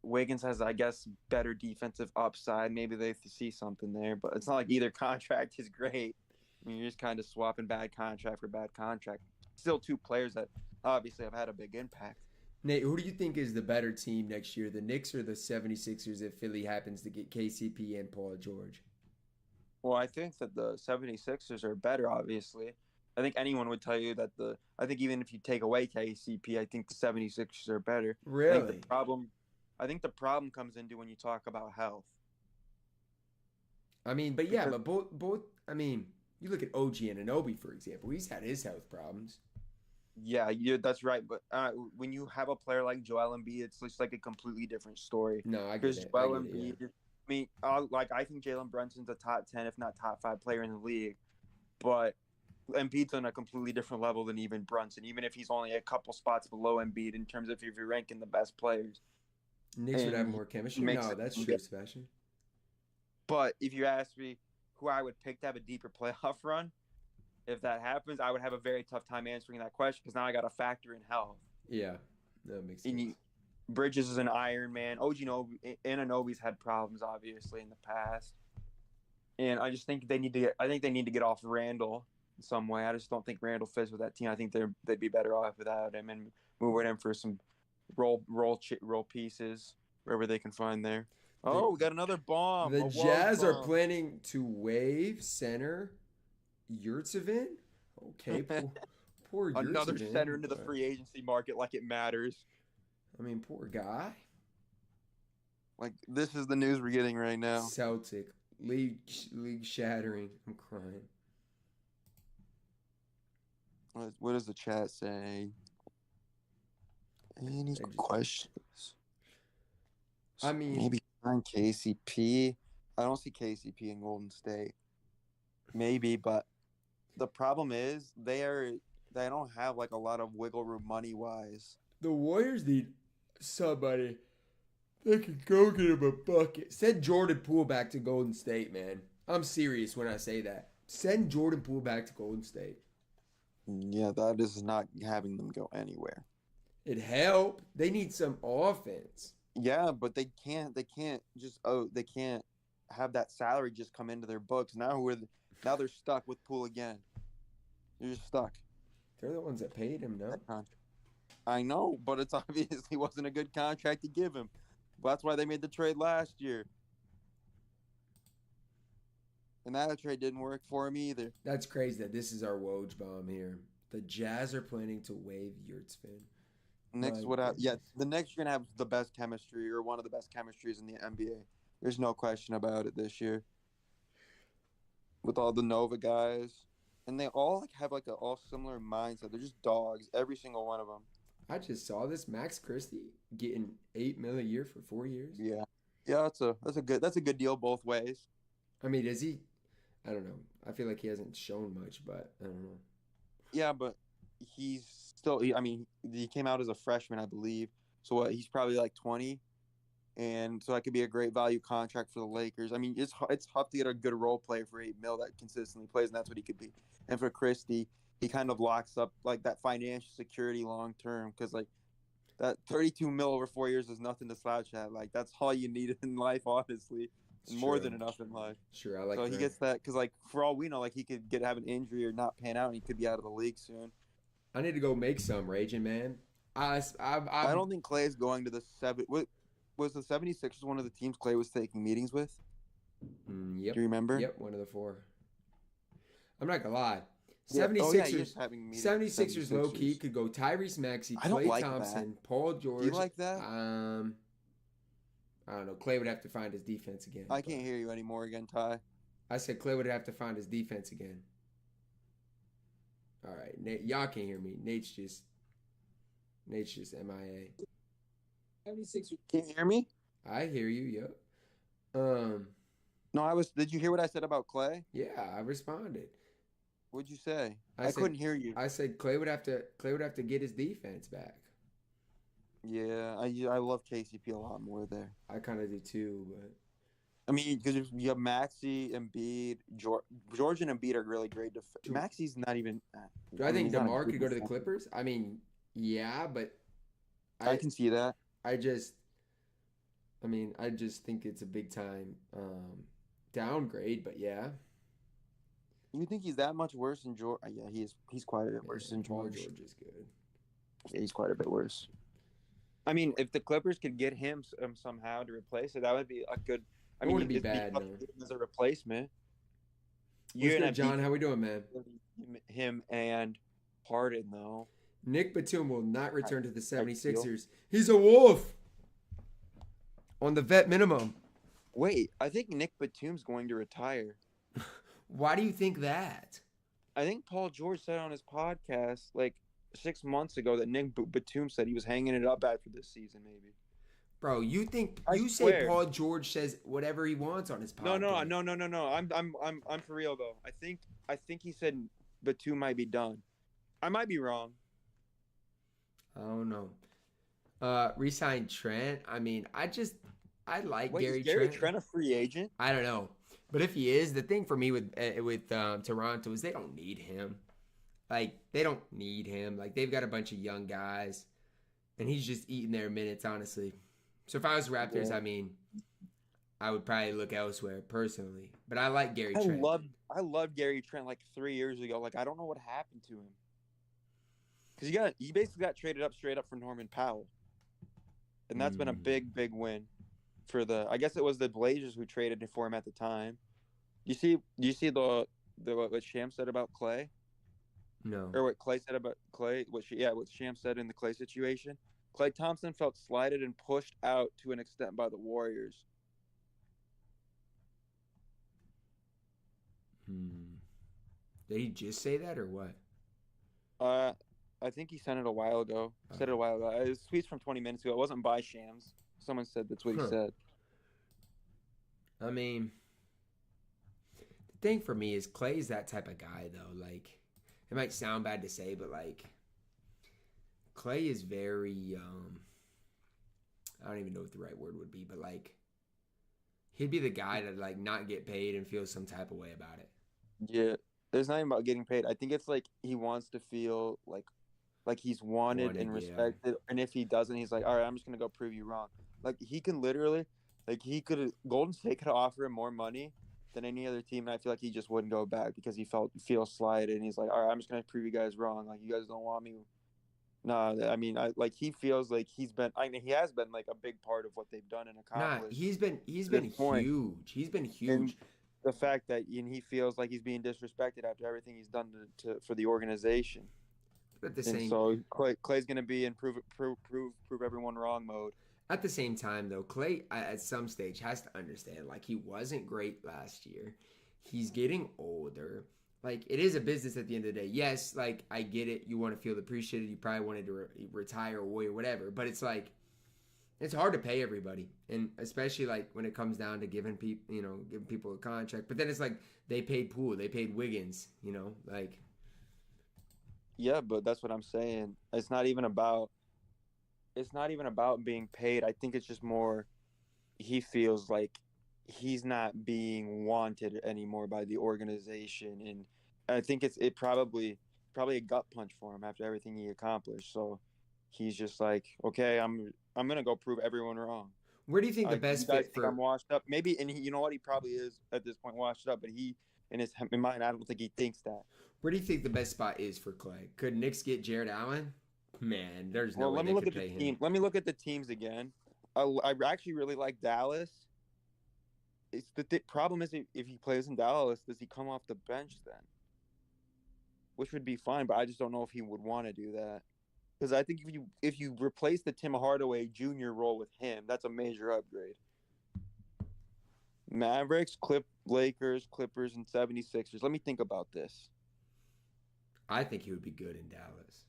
[SPEAKER 2] Wiggins has, I guess, better defensive upside. Maybe they see something there, but it's not like either contract is great. I mean, you're just kind of swapping bad contract for bad contract. Still two players that obviously have had a big impact.
[SPEAKER 1] Nate, who do you think is the better team next year, the Knicks or the 76ers if Philly happens to get KCP and Paul George?
[SPEAKER 2] Well, I think that the 76ers are better, obviously. I think anyone would tell you that I think even if you take away KCP, I think the 76ers are better.
[SPEAKER 1] Really?
[SPEAKER 2] I think the problem comes into when you talk about health.
[SPEAKER 1] I mean, but yeah, but both I mean, you look at OG Anunoby, for example. He's had his health problems.
[SPEAKER 2] Yeah, that's right. But when you have a player like Joel Embiid, it's just like a completely different story.
[SPEAKER 1] No, I get it.
[SPEAKER 2] Joel Embiid, yeah. I mean, I think Jalen Brunson's a top 10, if not top 5 player in the league. But Embiid's on a completely different level than even Brunson, even if he's only a couple spots below Embiid in terms of if you're ranking the best players.
[SPEAKER 1] Knicks would have more chemistry. No, that's true, Sebastian.
[SPEAKER 2] But if you ask me who I would pick to have a deeper playoff run, if that happens, I would have a very tough time answering that question because now I got to factor in health.
[SPEAKER 1] Yeah, that makes sense.
[SPEAKER 2] Bridges is an Iron Man. OG Anunoby's had problems, obviously, in the past. And I just think they need to get off Randall in some way. I just don't think Randall fits with that team. I think they'd be better off without him and moving him for some role pieces wherever they can find there. Oh, we got another bomb.
[SPEAKER 1] The Jazz are planning to waive center Yurtseven. Okay, poor Yurtseven.
[SPEAKER 2] Another center into the free agency market like it matters.
[SPEAKER 1] I mean, poor guy.
[SPEAKER 2] Like, this is the news we're getting right now.
[SPEAKER 1] Celtic. League shattering. I'm crying.
[SPEAKER 2] What does the chat say? Any questions?
[SPEAKER 1] I mean,
[SPEAKER 2] maybe on KCP. I don't see KCP in Golden State. Maybe, but the problem is they don't have like a lot of wiggle room money wise.
[SPEAKER 1] The Warriors need somebody they can go get him a bucket. Send Jordan Poole back to Golden State, man. I'm serious when I say that. Send Jordan Poole back to Golden State.
[SPEAKER 2] Yeah, that is not having them go anywhere.
[SPEAKER 1] It help. They need some offense.
[SPEAKER 2] Yeah, but they can't have that salary just come into their books. Now they're stuck with Poole again. They're just stuck.
[SPEAKER 1] They're the ones that paid him, no?
[SPEAKER 2] I know, but it's obviously wasn't a good contract to give him. That's why they made the trade last year. And that trade didn't work for him either.
[SPEAKER 1] That's crazy that this is our Woj bomb here. The Jazz are planning to waive Yurtseven.
[SPEAKER 2] The Knicks are going to have the best chemistry or one of the best chemistries in the NBA. There's no question about it this year. With all the Nova guys. And they all have like all similar mindset. They're just dogs, every single one of them.
[SPEAKER 1] I just saw this Max Christie getting $8 million a year for 4 years.
[SPEAKER 2] Yeah, that's a good deal both ways.
[SPEAKER 1] I mean, is he? I don't know. I feel like he hasn't shown much, but I don't know.
[SPEAKER 2] Yeah, but he's still. He came out as a freshman, I believe. So he's probably like 20, and so that could be a great value contract for the Lakers. I mean, it's tough to get a good role player for $8 million that consistently plays, and that's what he could be. And for Christie, he kind of locks up like that financial security long term because like that $32 million over 4 years is nothing to slouch at. Like that's all you need in life, honestly. It's more than enough in life.
[SPEAKER 1] Sure, I like.
[SPEAKER 2] So he gets that because like for all we know, like he could have an injury or not pan out, and he could be out of the league soon.
[SPEAKER 1] I need to go make some raging, man. I
[SPEAKER 2] don't think Clay is going to the seven. What was the 76ers one of the teams Clay was taking meetings with?
[SPEAKER 1] Yep.
[SPEAKER 2] Do you remember?
[SPEAKER 1] Yep, one of the 4. I'm not gonna lie. 76ers low key could go Tyrese Maxey, Klay Thompson, Paul George.
[SPEAKER 2] Do you like that?
[SPEAKER 1] I don't know. Klay would have to find his defense again.
[SPEAKER 2] I can't hear you anymore again, Ty.
[SPEAKER 1] I said Klay would have to find his defense again. All right, Nate, y'all can't hear me. Nate's just MIA.
[SPEAKER 2] 76ers. Can you hear me?
[SPEAKER 1] I hear you. Yep.
[SPEAKER 2] No, Did you hear what I said about Klay?
[SPEAKER 1] Yeah, I responded.
[SPEAKER 2] What'd you say? I couldn't hear you.
[SPEAKER 1] I said Klay would have to get his defense back.
[SPEAKER 2] Yeah, I love KCP a lot more there.
[SPEAKER 1] I kind of do too, but
[SPEAKER 2] I mean, because you have Maxey, Embiid, George and Embiid are really great. Maxey's not even.
[SPEAKER 1] Do I think
[SPEAKER 2] he's not a
[SPEAKER 1] DeMar
[SPEAKER 2] good
[SPEAKER 1] could go to the
[SPEAKER 2] defender.
[SPEAKER 1] Clippers? I mean, yeah, but
[SPEAKER 2] I can see that.
[SPEAKER 1] I just I just think it's a big time downgrade, but yeah.
[SPEAKER 2] You think he's that much worse than George? Yeah, he's quite a bit worse than
[SPEAKER 1] Paul
[SPEAKER 2] George.
[SPEAKER 1] George is good.
[SPEAKER 2] Yeah, he's quite a bit worse. I mean, if the Clippers could get him somehow to replace it, that would be a good. I mean,
[SPEAKER 1] wouldn't be
[SPEAKER 2] it'd
[SPEAKER 1] bad,
[SPEAKER 2] tough
[SPEAKER 1] no.
[SPEAKER 2] to get him as a replacement.
[SPEAKER 1] What's good, John? How we doing, man?
[SPEAKER 2] Him and Harden, though.
[SPEAKER 1] Nick Batum will not return to the 76ers. He's a wolf on the vet minimum.
[SPEAKER 2] Wait, I think Nick Batum's going to retire.
[SPEAKER 1] Why do you think that?
[SPEAKER 2] I think Paul George said on his podcast like 6 months ago that Nick Batum said he was hanging it up after this season, maybe.
[SPEAKER 1] Bro, you think
[SPEAKER 2] I
[SPEAKER 1] you
[SPEAKER 2] swear.
[SPEAKER 1] say Paul George says whatever he wants on his podcast?
[SPEAKER 2] No. I'm for real though. I think he said Batum might be done. I might be wrong.
[SPEAKER 1] I don't know. Resign Trent. I mean, I like
[SPEAKER 2] Wait,
[SPEAKER 1] Gary
[SPEAKER 2] is Gary
[SPEAKER 1] Trent.
[SPEAKER 2] Trent a free agent?
[SPEAKER 1] I don't know, but if he is, the thing for me with Toronto is they don't need him. Like they don't need him. Like they've got a bunch of young guys, and he's just eating their minutes, honestly. So if I was Raptors,
[SPEAKER 2] Yeah.
[SPEAKER 1] I mean, I would probably look elsewhere personally. But I like Gary Trent.
[SPEAKER 2] I loved Gary Trent like 3 years ago. Like I don't know what happened to him. Because he basically got traded up straight up for Norman Powell. And that's been a big win for I guess it was the Blazers who traded for him at the time. Do you see the what Sham said about Clay?
[SPEAKER 1] No.
[SPEAKER 2] Or what Clay said about Clay? What Sham said in the Clay situation? Klay Thompson felt slighted and pushed out to an extent by the Warriors.
[SPEAKER 1] Did he just say that or what?
[SPEAKER 2] I think he sent it a while ago. Said it a while ago. It was tweets from 20 minutes ago. It wasn't by Shams. Someone said that's what he said.
[SPEAKER 1] I mean, the thing for me is Clay's that type of guy, though. Like, it might sound bad to say, but like, Clay is very, I don't even know what the right word would be, but like, he'd be the guy that like not get paid and feel some type of way about it.
[SPEAKER 2] Yeah, there's nothing about getting paid. I think it's like he wants to feel like he's wanted and respected. Yeah. And if he doesn't, he's like, all right, I'm just gonna go prove you wrong. Like he can literally, Golden State could offer him more money than any other team, and I feel like he just wouldn't go back because he feels slighted, and he's like, all right, I'm just gonna prove you guys wrong. Like you guys don't want me. No, I mean, he feels like he has been like a big part of what they've done and accomplished.
[SPEAKER 1] He's been huge. He's been huge.
[SPEAKER 2] And the fact that he feels like he's being disrespected after everything he's done for the organization.
[SPEAKER 1] But at the same,
[SPEAKER 2] so Clay's gonna be in prove everyone wrong mode.
[SPEAKER 1] At the same time, though, Clay at some stage has to understand like he wasn't great last year. He's getting older. Like, it is a business at the end of the day. Yes, like, I get it. You want to feel appreciated. You probably wanted to retire or whatever. But it's like, it's hard to pay everybody. And especially, like, when it comes down to giving people a contract. But then it's like, they paid Poole. They paid Wiggins, like.
[SPEAKER 2] Yeah, but that's what I'm saying. It's not even about being paid. I think it's just more he feels like he's not being wanted anymore by the organization, and I think it's probably a gut punch for him after everything he accomplished. So he's just like, okay, I'm gonna go prove everyone wrong.
[SPEAKER 1] Where do you think the best fit for?
[SPEAKER 2] I'm washed up, maybe, and you know what, he probably is at this point washed up, but he in mind, I don't think he thinks that.
[SPEAKER 1] Where do you think the best spot is for Clay? Could Knicks get Jared Allen? Man, there's no way they could pay him.
[SPEAKER 2] Let me look at the teams again. I actually really like Dallas. It's the problem is if he plays in Dallas, does he come off the bench then? Which would be fine, but I just don't know if he would want to do that. Because I think if you replace the Tim Hardaway Jr. role with him, that's a major upgrade. Mavericks, Lakers, Clippers, and 76ers. Let me think about this.
[SPEAKER 1] I think he would be good in Dallas.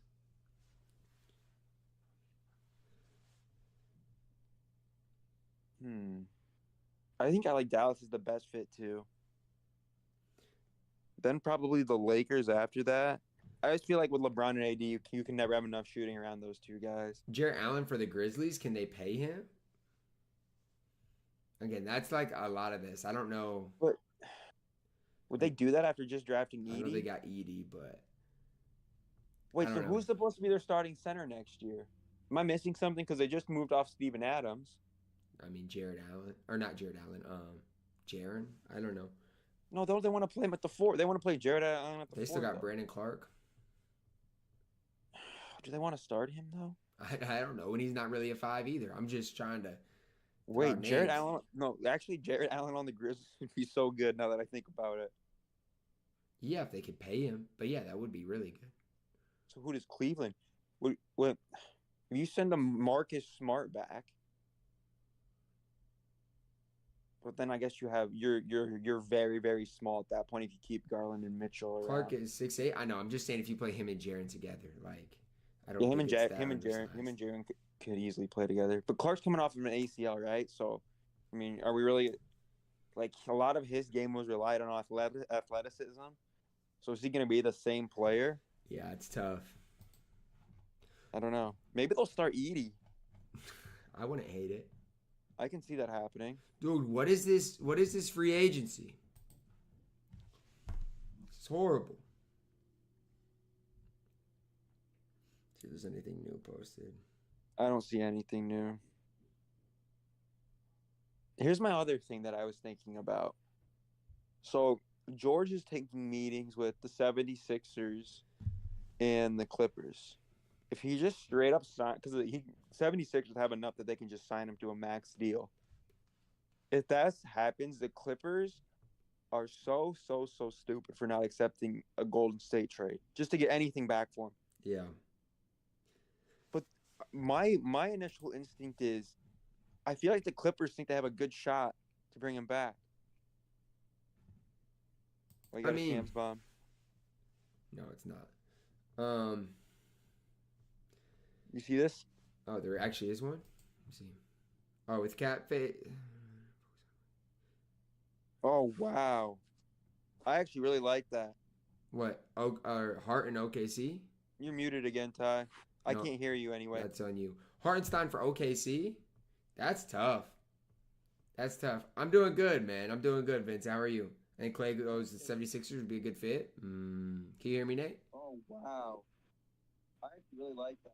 [SPEAKER 2] I think I like Dallas as the best fit too. Then probably the Lakers after that. I just feel like with LeBron and AD, you can never have enough shooting around those two guys.
[SPEAKER 1] Jared Allen for the Grizzlies, can they pay him? Again, that's like a lot of this. I don't know.
[SPEAKER 2] But would they do that after just drafting
[SPEAKER 1] I know they
[SPEAKER 2] Edie?
[SPEAKER 1] got Edie, but I
[SPEAKER 2] Wait,
[SPEAKER 1] don't
[SPEAKER 2] so
[SPEAKER 1] know.
[SPEAKER 2] who's supposed to be their starting center next year? Am I missing something? Because they just moved off Steven Adams.
[SPEAKER 1] I mean, Jared Allen or not Jared Allen. Jaron. I don't know.
[SPEAKER 2] No, they want to play him at the 4. They want to play Jared Allen at the 4.
[SPEAKER 1] They still got
[SPEAKER 2] though.
[SPEAKER 1] Brandon Clark.
[SPEAKER 2] Do they want to start him though?
[SPEAKER 1] I don't know, and he's not really a 5 either. I'm just trying to.
[SPEAKER 2] Wait, Jared Allen? No, actually, Jared Allen on the Grizzlies would be so good now that I think about it.
[SPEAKER 1] Yeah, if they could pay him, but yeah, that would be really good.
[SPEAKER 2] So who does Cleveland? What? If you send a Marcus Smart back, but then I guess you're very, very small at that point if you keep Garland and Mitchell around.
[SPEAKER 1] Clark is 6'8". I know. I'm just saying if you play him and Jaron together, like I don't.
[SPEAKER 2] Yeah,
[SPEAKER 1] him and
[SPEAKER 2] Jaron could easily play together. But Clark's coming off of an ACL, right? So, I mean, are we really like a lot of his game was relied on athleticism? So is he going to be the same player?
[SPEAKER 1] Yeah, it's tough.
[SPEAKER 2] I don't know. Maybe they'll start Edie.
[SPEAKER 1] I wouldn't hate it.
[SPEAKER 2] I can see that happening.
[SPEAKER 1] Dude, what is this? What is this free agency? It's horrible. See if there's anything new posted.
[SPEAKER 2] I don't see anything new. Here's my other thing that I was thinking about. So George is taking meetings with the 76ers and the Clippers. If he just straight up sign, because 76ers have enough that they can just sign him to a max deal. If that happens, the Clippers are so stupid for not accepting a Golden State trade just to get anything back for him.
[SPEAKER 1] Yeah.
[SPEAKER 2] But my initial instinct is, I feel like the Clippers think they have a good shot to bring him back. Well, you got a Cam's bomb.
[SPEAKER 1] No, it's not.
[SPEAKER 2] You see this?
[SPEAKER 1] Oh, there actually is one. Let me see. Oh, with cat face.
[SPEAKER 2] Oh wow, I actually really like that.
[SPEAKER 1] What? Oh, Hart and OKC.
[SPEAKER 2] You're muted again, Ty. I
[SPEAKER 1] No,
[SPEAKER 2] can't hear you anyway.
[SPEAKER 1] That's on you. Hartenstein for OKC. That's tough. That's tough. I'm doing good, man. I'm doing good, Vince. How are you? I think Clay goes to 76ers would be a good fit. Can you hear me, Nate?
[SPEAKER 2] Oh wow, I actually really like that.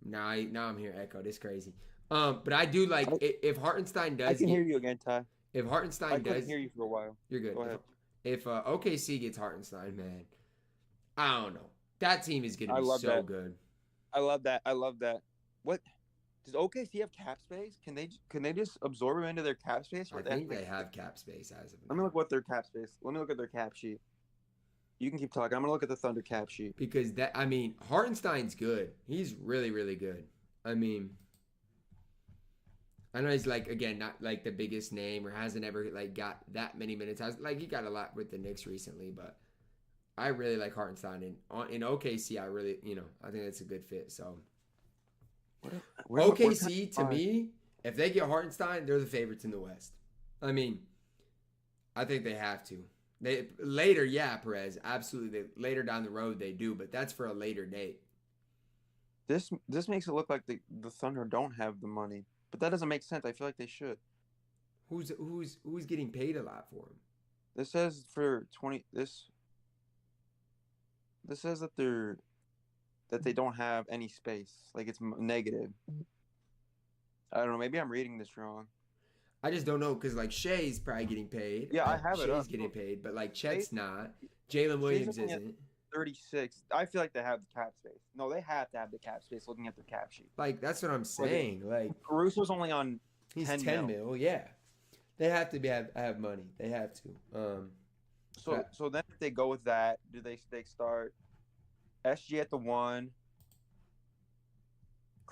[SPEAKER 1] Now I'm hearing echo. This is crazy. But I do like if Hartenstein does.
[SPEAKER 2] I can hear you again, Ty.
[SPEAKER 1] If Hartenstein
[SPEAKER 2] I
[SPEAKER 1] does,
[SPEAKER 2] couldn't hear you for a while.
[SPEAKER 1] You're good.
[SPEAKER 2] Go ahead.
[SPEAKER 1] If OKC gets Hartenstein, man, I don't know. That team is gonna be so good.
[SPEAKER 2] I love that. What does OKC have cap space? Can they just absorb him into their cap space?
[SPEAKER 1] I think they have cap space as of now.
[SPEAKER 2] Let me look what their cap space. Let me look at their cap sheet. You can keep talking. I'm gonna look at the Thunder cap sheet
[SPEAKER 1] because Hartenstein's good. He's really, really good. I mean, I know he's like again not like the biggest name or hasn't ever like got that many minutes. He got a lot with the Knicks recently, but I really like Hartenstein in OKC. I think that's a good fit. So OKC to me, if they get Hartenstein, they're the favorites in the West. I mean, I think they have to. Later, Perez, absolutely. Later down the road, they do, but that's for a later date.
[SPEAKER 2] This makes it look like the Thunder don't have the money, but that doesn't make sense. I feel like they should.
[SPEAKER 1] Who's getting paid a lot for him?
[SPEAKER 2] This says for 20. This says that they don't have any space. Like it's negative. I don't know. Maybe I'm reading this wrong.
[SPEAKER 1] I just don't know because like Shea's probably getting paid.
[SPEAKER 2] Yeah, I have it.
[SPEAKER 1] Shea's getting paid, but like Chet's not. Jalen Williams isn't.
[SPEAKER 2] 36. I feel like they have the cap space. No, they have to have the cap space. Looking at their cap sheet.
[SPEAKER 1] Like that's what I'm saying. Like
[SPEAKER 2] Caruso's only on.
[SPEAKER 1] He's 10 mil. Yeah, they have to have money. They have to.
[SPEAKER 2] So then if they go with that, do they start SG at the 1?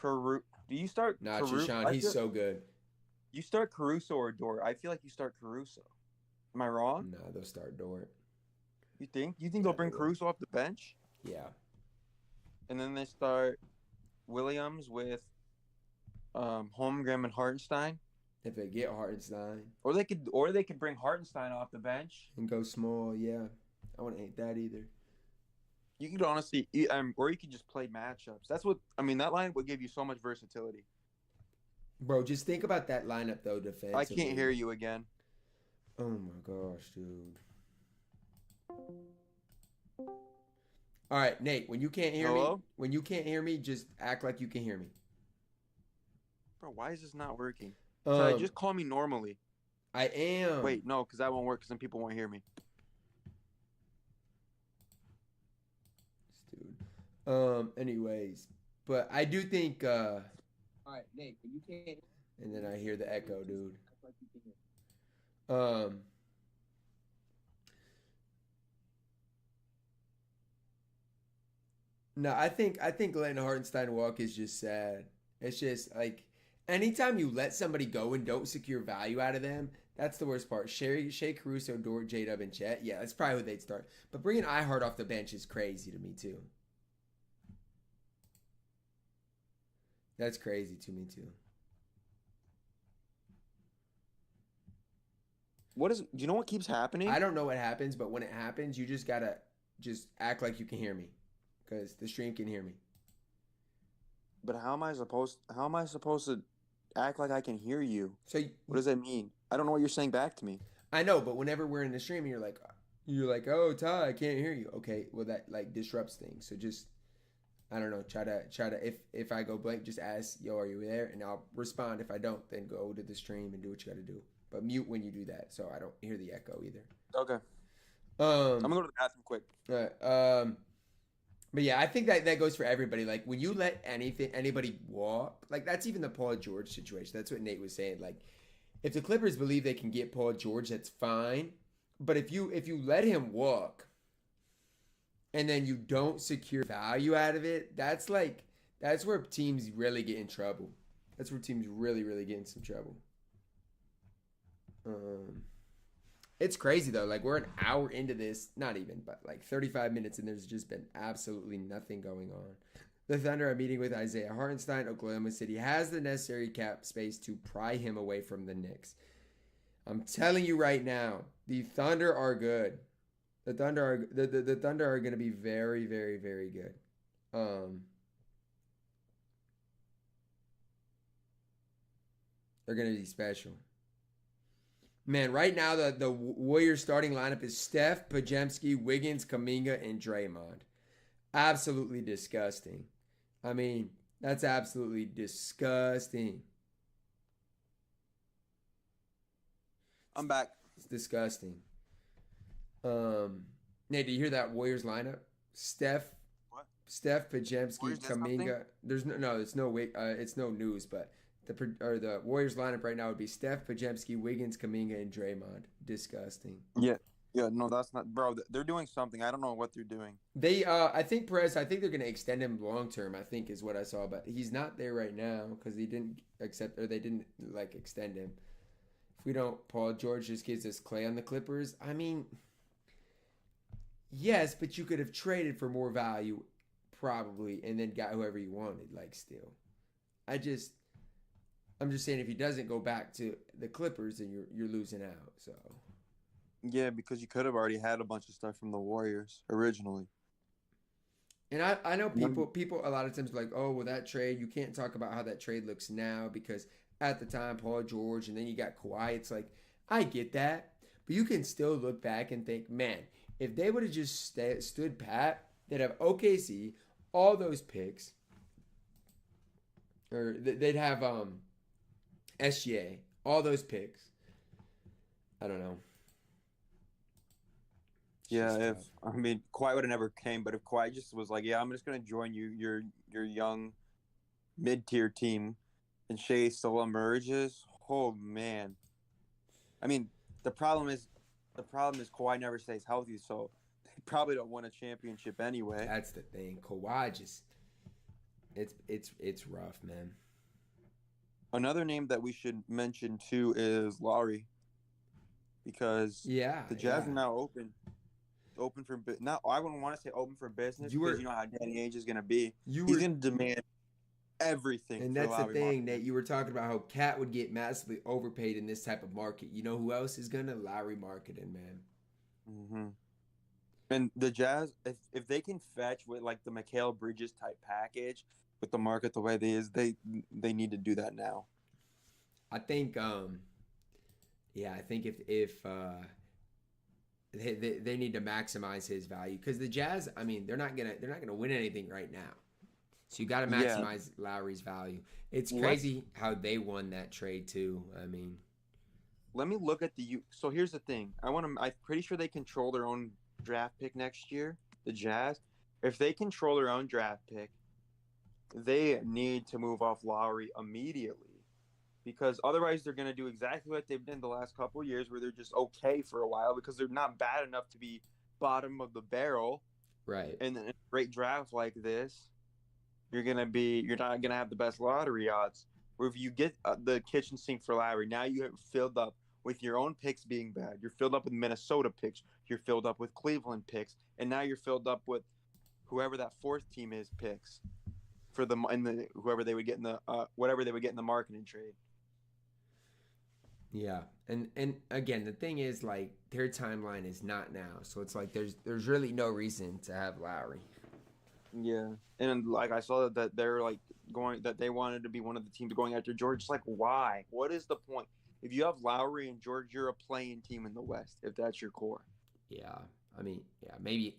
[SPEAKER 2] Do you start?
[SPEAKER 1] Nah, Chishan, he's so good.
[SPEAKER 2] You start Caruso or Dort? I feel like you start Caruso. Am I wrong?
[SPEAKER 1] No, they'll start Dort.
[SPEAKER 2] You think? You think they'll bring Caruso off the bench?
[SPEAKER 1] Yeah.
[SPEAKER 2] And then they start Williams with Holmgren and Hartenstein.
[SPEAKER 1] If they get Hartenstein.
[SPEAKER 2] Or they could bring Hartenstein off the bench
[SPEAKER 1] and go small. Yeah, I wouldn't hate that either.
[SPEAKER 2] You could honestly, or you could just play matchups. That's what I mean. That line would give you so much versatility.
[SPEAKER 1] Bro, just think about that lineup though
[SPEAKER 2] I
[SPEAKER 1] defensively.
[SPEAKER 2] can't hear you again.
[SPEAKER 1] Oh my gosh, dude. All right, Nate, when you can't hear me, just act like you can hear me.
[SPEAKER 2] Bro, why is this not working? Just call me normally.
[SPEAKER 1] I am.
[SPEAKER 2] Wait, no, because that won't work because then people won't hear me.
[SPEAKER 1] Dude. Anyways, but I do think all right, Nate, when you can't, and then I hear the echo, dude. No, I think letting Hartenstein walk is just sad. It's just like anytime you let somebody go and don't secure value out of them, that's the worst part. Shea Caruso, Dort, J-Dub, and Chet. Yeah, that's probably who they'd start. But bringing iHeart off the bench is crazy to me too. That's crazy to me too.
[SPEAKER 2] Do you know what keeps happening?
[SPEAKER 1] I don't know what happens, but when it happens, you just gotta just act like you can hear me, because the stream can hear me.
[SPEAKER 2] But how am I supposed to act like I can hear you?
[SPEAKER 1] So
[SPEAKER 2] what does that mean? I don't know what you're saying back to me.
[SPEAKER 1] I know, but whenever we're in the stream and you're like, oh Ty, I can't hear you. Okay, well that like disrupts things. So just I don't know, try to if I go blank, just ask, yo, are you there? And I'll respond. If I don't, then go to the stream and do what you gotta do. But mute when you do that, so I don't hear the echo either.
[SPEAKER 2] Okay. I'm gonna go to the bathroom quick.
[SPEAKER 1] All right. But yeah, I think that goes for everybody. Like when you let anybody walk, like that's even the Paul George situation. That's what Nate was saying. Like if the Clippers believe they can get Paul George, that's fine. But if you let him walk, and then you don't secure value out of it, that's where teams really get in trouble. That's where teams really get in some trouble. It's crazy though. Like we're an hour into this, not even, but like 35 minutes, and there's just been absolutely nothing going on. The Thunder are meeting with Isaiah Hartenstein. Oklahoma City has the necessary cap space to pry him away from the Knicks. I'm telling you right now, the Thunder are good. The Thunder are going to be very good. They're going to be special. Man, right now the Warriors starting lineup is Steph, Podziemski, Wiggins, Kuminga, and Draymond. Absolutely disgusting. I mean, that's absolutely disgusting.
[SPEAKER 2] I'm back.
[SPEAKER 1] It's disgusting. Nate, do you hear that Warriors lineup? Steph, Podziemski, Kuminga. It's no news, but the Warriors lineup right now would be Steph, Podziemski, Wiggins, Kuminga, and Draymond. Disgusting.
[SPEAKER 2] Yeah, no, that's not, bro. They're doing something. I don't know what they're doing.
[SPEAKER 1] I think Perez. I think they're going to extend him long term. I think is what I saw, but he's not there right now because they didn't extend him. If we don't, Paul George just gives us Clay on the Clippers. I mean, yes, but you could have traded for more value, probably, and then got whoever you wanted. Like still, I'm just saying if he doesn't go back to the Clippers, then you're losing out. So
[SPEAKER 2] yeah, because you could have already had a bunch of stuff from the Warriors originally.
[SPEAKER 1] And I know people a lot of times are like, oh well, that trade, you can't talk about how that trade looks now because at the time Paul George and then you got Kawhi. It's like I get that, but you can still look back and think, man, if they would have just stood pat, they'd have OKC, all those picks, or they'd have SGA, all those picks. I don't know.
[SPEAKER 2] Yeah, Kawhi would have never came, but if Kawhi just was like, yeah, I'm just gonna join your young mid-tier team, and Shea still emerges, oh man. I mean, the problem is Kawhi never stays healthy, so they probably don't win a championship anyway.
[SPEAKER 1] That's the thing. Kawhi just, it's rough, man.
[SPEAKER 2] Another name that we should mention too is Lowry, because the Jazz are now open for not. I wouldn't want to say open for business because you know how Danny Ainge is going to be. He's going to demand everything.
[SPEAKER 1] And that's the thing, Nate. You were talking about how Cat would get massively overpaid in this type of market. You know who else is going to Lowry marketing, man?
[SPEAKER 2] Mm-hmm. And the Jazz, if they can fetch with like the Mikal Bridges type package with the market the way they need to do that now.
[SPEAKER 1] I think yeah, I think if they need to maximize his value because the Jazz, I mean, they're not gonna win anything right now. So you got to
[SPEAKER 2] Yeah.
[SPEAKER 1] maximize Lowry's value. It's
[SPEAKER 2] Let's-
[SPEAKER 1] crazy how they won that trade too. I mean,
[SPEAKER 2] Let me look at So here's the thing. I'm pretty sure they control their own draft pick next year. The Jazz. If they control their own draft pick, they need to move off Lowry immediately, because otherwise they're going to do exactly what they've done the last couple of years, where they're just okay for a while because they're not bad enough to be bottom of the barrel.
[SPEAKER 1] right.
[SPEAKER 2] And in a great draft like this, you're not gonna have the best lottery odds. Where if you get the kitchen sink for Lowry, now you have filled up with your own picks being bad. You're filled up with Minnesota picks. You're filled up with Cleveland picks, and now you're filled up with whoever that fourth team is picks for whoever they would get in the whatever they would get in the marketing trade.
[SPEAKER 1] Yeah, and again, the thing is, like, their timeline is not now, so it's like there's really no reason to have Lowry.
[SPEAKER 2] Yeah, and like I saw that they're like that they wanted to be one of the teams going after George. It's like, why? What is the point? If you have Lowry and George, you're a playing team in the West. If that's your core.
[SPEAKER 1] Yeah, I mean, yeah, maybe.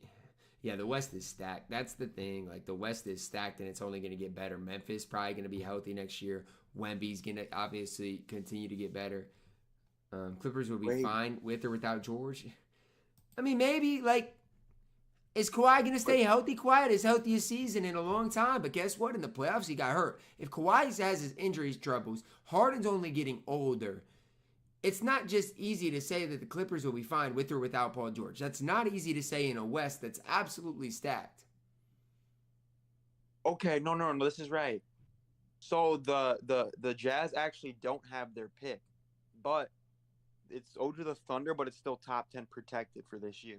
[SPEAKER 1] Yeah, the West is stacked. That's the thing. Like, the West is stacked, and it's only going to get better. Memphis probably going to be healthy next year. Wemby's going to obviously continue to get better. Clippers will be fine with or without George. I mean, maybe, like, is Kawhi going to stay healthy? Kawhi had his healthiest season in a long time, but guess what? In the playoffs, he got hurt. If Kawhi has his injuries troubles, Harden's only getting older. It's not just easy to say that the Clippers will be fine with or without Paul George. That's not easy to say in a West that's absolutely stacked.
[SPEAKER 2] Okay, no, this is right. So the Jazz actually don't have their pick, but it's owed to the Thunder, but it's still top 10 protected for this year.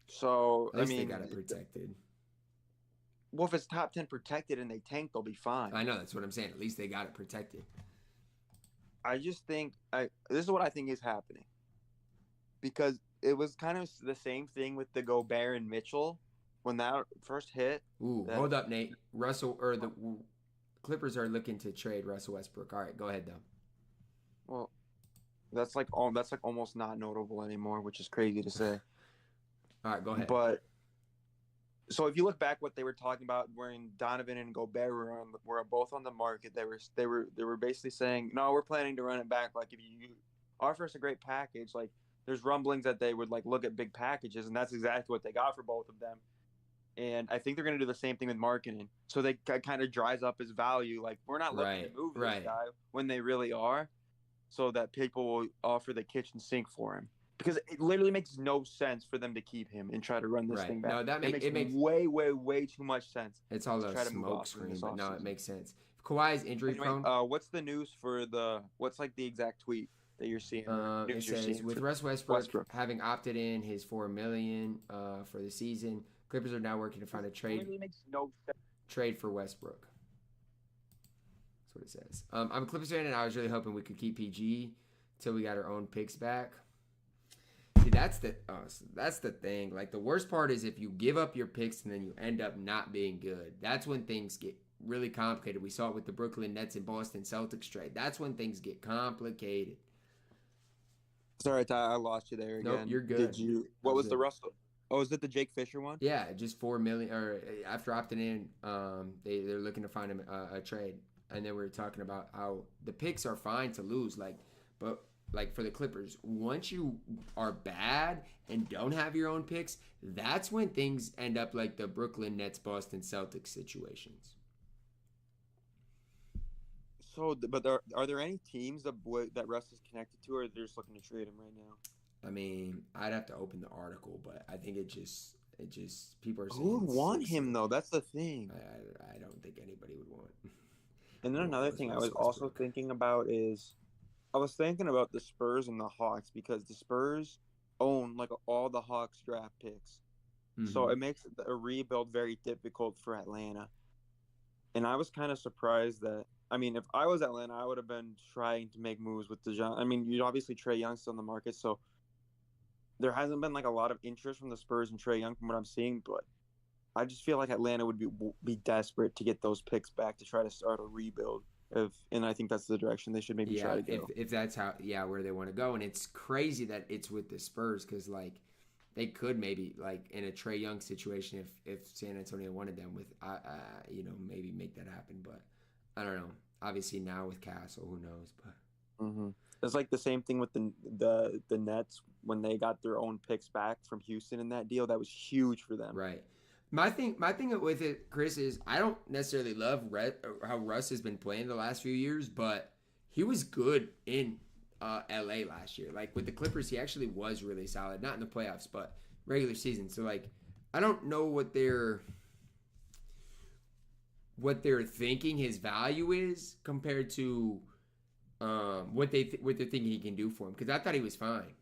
[SPEAKER 2] So
[SPEAKER 1] At least they got it protected.
[SPEAKER 2] Well, if it's top 10 protected and they tank, they'll be fine.
[SPEAKER 1] I know, that's what I'm saying. At least they got it protected.
[SPEAKER 2] I just think this is what I think is happening, because it was kind of the same thing with the Gobert and Mitchell when that first hit.
[SPEAKER 1] Hold up, Nate. The Clippers are looking to trade Russell Westbrook. All right, go ahead though.
[SPEAKER 2] Well, that's like almost not notable anymore, which is crazy to say.
[SPEAKER 1] All right, go ahead.
[SPEAKER 2] But so if you look back, what they were talking about when Donovan and Gobert were both on the market, they were basically saying, no, we're planning to run it back. Like, if you offer us a great package, like, there's rumblings that they would like look at big packages, and that's exactly what they got for both of them. And I think they're going to do the same thing with marketing. So they kind of dries up his value. Like, we're not looking to move this guy when they really are, so that people will offer the kitchen sink for him. Because it literally makes no sense for them to keep him and try to run this thing back. No, it makes way too much sense.
[SPEAKER 1] It's all a smoke screen, but no, it makes sense. If Kawhi's injury prone,
[SPEAKER 2] what's the news for what's like the exact tweet that you're seeing?
[SPEAKER 1] It says with Russ Westbrook having opted in his $4 million for the season, Clippers are now working to find a trade.
[SPEAKER 2] It really makes no sense.
[SPEAKER 1] Trade for Westbrook. That's what it says. I'm a Clippers fan, and I was really hoping we could keep PG till we got our own picks back. See, that's the thing. Like, the worst part is if you give up your picks and then you end up not being good. That's when things get really complicated. We saw it with the Brooklyn Nets and Boston Celtics trade. That's when things get complicated.
[SPEAKER 2] Sorry, Ty, I lost you there again.
[SPEAKER 1] Nope, you're good.
[SPEAKER 2] What was the Russell? Oh, is it the Jake Fisher one?
[SPEAKER 1] Yeah, just $4 million. Or after opting in, they're looking to find him a trade. And then we were talking about how the picks are fine to lose, but for the Clippers, once you are bad and don't have your own picks, that's when things end up like the Brooklyn Nets, Boston Celtics situations.
[SPEAKER 2] So, but are there any teams that Russ is connected to, or they're just looking to trade him right now?
[SPEAKER 1] I mean, I'd have to open the article, but I think it just people are saying
[SPEAKER 2] who would want him though. That's the thing.
[SPEAKER 1] I don't think anybody would want.
[SPEAKER 2] And then another thing I was also thinking about is, I was thinking about the Spurs and the Hawks, because the Spurs own like all the Hawks draft picks. Mm-hmm. So it makes a rebuild very difficult for Atlanta. And I was kind of surprised that, I mean, if I was Atlanta, I would have been trying to make moves with DeJounte. I mean, you obviously Trae Young's still on the market, so there hasn't been like a lot of interest from the Spurs and Trae Young from what I'm seeing, but I just feel like Atlanta would be desperate to get those picks back to try to start a rebuild. And I think that's the direction they should maybe try to go.
[SPEAKER 1] If that's how where they want to go, and it's crazy that it's with the Spurs because like they could maybe like in a Trae Young situation if San Antonio wanted them with maybe make that happen, but I don't know. Obviously now with Castle, who knows? But
[SPEAKER 2] it's like the same thing with the Nets when they got their own picks back from Houston in that deal. That was huge for them.
[SPEAKER 1] Right. My thing with it, Chris, is I don't necessarily love how Russ has been playing the last few years, but he was good in LA last year. Like with the Clippers, he actually was really solid. Not in the playoffs, but regular season. So like, I don't know what they're thinking his value is compared to what they're thinking he can do for him. Because I thought he was fine.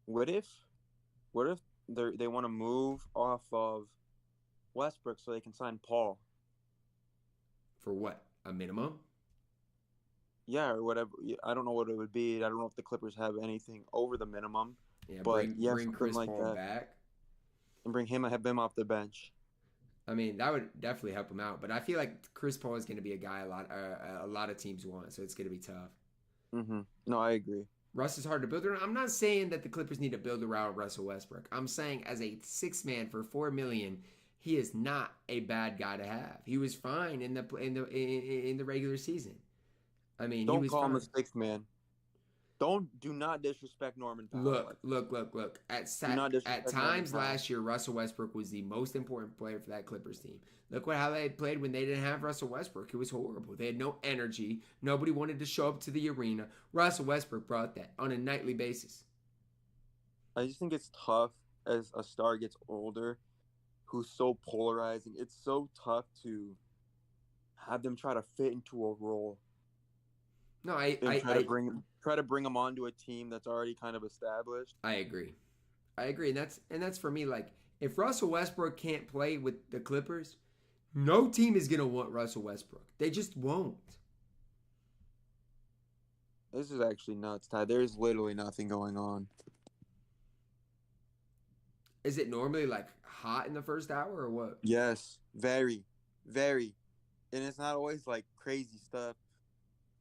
[SPEAKER 2] What if they want to move off of Westbrook so they can sign Paul?
[SPEAKER 1] For what? A minimum?
[SPEAKER 2] Yeah, or whatever. I don't know what it would be. I don't know if the Clippers have anything over the minimum.
[SPEAKER 1] Yeah,
[SPEAKER 2] but
[SPEAKER 1] bring Chris Paul back.
[SPEAKER 2] And have him off the bench.
[SPEAKER 1] I mean, that would definitely help him out. But I feel like Chris Paul is going to be a guy a lot of teams want, so it's going to be tough.
[SPEAKER 2] No, I agree.
[SPEAKER 1] Russ is hard to build around. I'm not saying that the Clippers need to build around Russell Westbrook. I'm saying as a sixth man for $4 million, he is not a bad guy to have. He was fine in the regular season. I mean,
[SPEAKER 2] don't
[SPEAKER 1] he was
[SPEAKER 2] call
[SPEAKER 1] fine.
[SPEAKER 2] him a sixth man. Do not disrespect Norman
[SPEAKER 1] Look.
[SPEAKER 2] Powell.
[SPEAKER 1] At times last year, Russell Westbrook was the most important player for that Clippers team. Look how they played when they didn't have Russell Westbrook. It was horrible. They had no energy. Nobody wanted to show up to the arena. Russell Westbrook brought that on a nightly basis.
[SPEAKER 2] I just think it's tough as a star gets older, who's so polarizing. It's so tough to have them try to fit into a role.
[SPEAKER 1] No,
[SPEAKER 2] try to bring them onto a team that's already kind of established.
[SPEAKER 1] I agree, and that's for me. Like, if Russell Westbrook can't play with the Clippers, no team is gonna want Russell Westbrook. They just won't.
[SPEAKER 2] This is actually nuts, Ty. There's literally nothing going on.
[SPEAKER 1] Is it normally like hot in the first hour or what?
[SPEAKER 2] Yes, very, very, and it's not always like crazy stuff.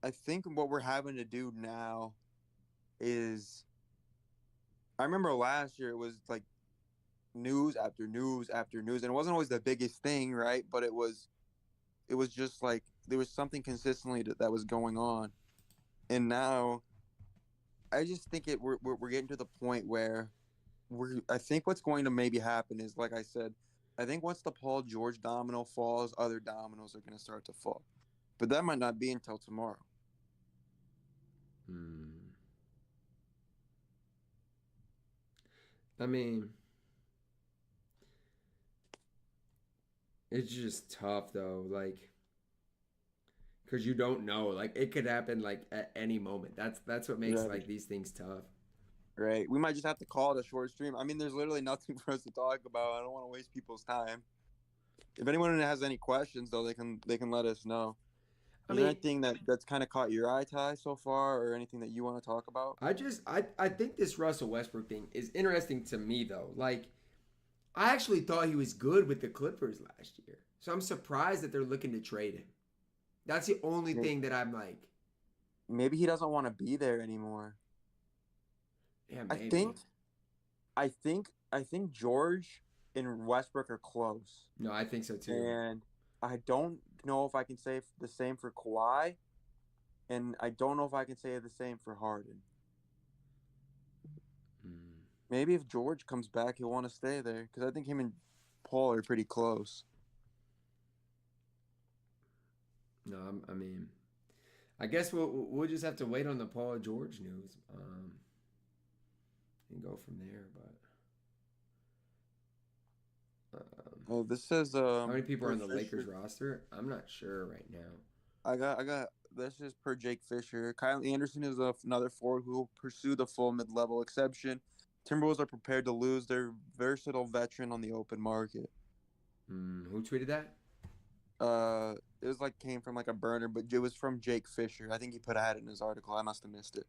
[SPEAKER 2] I think what we're having to do now is, I remember last year it was like news after news after news, and it wasn't always the biggest thing, right? But it was just like there was something consistently that was going on, and now I just think we're getting to the point where I think what's going to maybe happen is, like I said, I think once the Paul George domino falls, other dominoes are going to start to fall. But that might not be until tomorrow.
[SPEAKER 1] I mean, it's just tough though, like, because you don't know. Like, it could happen like at any moment. That's what makes like these things tough.
[SPEAKER 2] Right. We might just have to call it a short stream. I mean, there's literally nothing for us to talk about. I don't want to waste people's time. If anyone has any questions, though, they can let us know. Is there anything that's kind of caught your eye, Ty, so far, or anything that you want to talk about?
[SPEAKER 1] I think this Russell Westbrook thing is interesting to me, though. Like, I actually thought he was good with the Clippers last year. So I'm surprised that they're looking to trade him. That's the only thing that I'm like.
[SPEAKER 2] Maybe he doesn't want to be there anymore.
[SPEAKER 1] Yeah, maybe.
[SPEAKER 2] I think George and Westbrook are close.
[SPEAKER 1] No, I think so too.
[SPEAKER 2] And I don't know if I can say the same for Kawhi, and I don't know if I can say the same for Harden. Maybe if George comes back, he'll want to stay there, because I think him and Paul are pretty close.
[SPEAKER 1] No, I mean, I guess we'll just have to wait on the Paul George news. And go from there, but
[SPEAKER 2] this says
[SPEAKER 1] how many people are on the Lakers roster? I'm not sure right now.
[SPEAKER 2] I got this is per Jake Fisher. Kyle Anderson is another forward who will pursue the full mid-level exception. Timberwolves are prepared to lose their versatile veteran on the open market.
[SPEAKER 1] Who tweeted that?
[SPEAKER 2] It was came from a burner, but it was from Jake Fisher. I think he put a hat in his article. I must have missed it.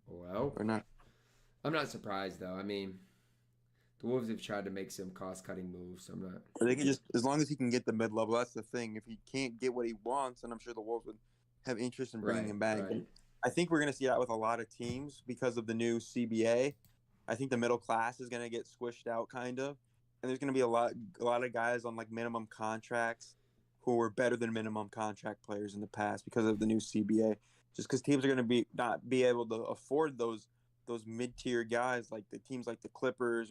[SPEAKER 1] Well,
[SPEAKER 2] or not.
[SPEAKER 1] I'm not surprised, though. I mean, The Wolves have tried to make some cost-cutting moves, so I'm not.
[SPEAKER 2] Or they can just, as long as he can get the mid-level, that's the thing. If he can't get what he wants, then I'm sure the Wolves would have interest in bringing him back.
[SPEAKER 1] Right.
[SPEAKER 2] And I think we're going to see that with a lot of teams because of the new CBA. I think the middle class is going to get squished out, kind of, and there's going to be a lot of guys on like minimum contracts who were better than minimum contract players in the past because of the new CBA. Just because teams are going to not be able to afford those mid-tier guys, like the teams like the Clippers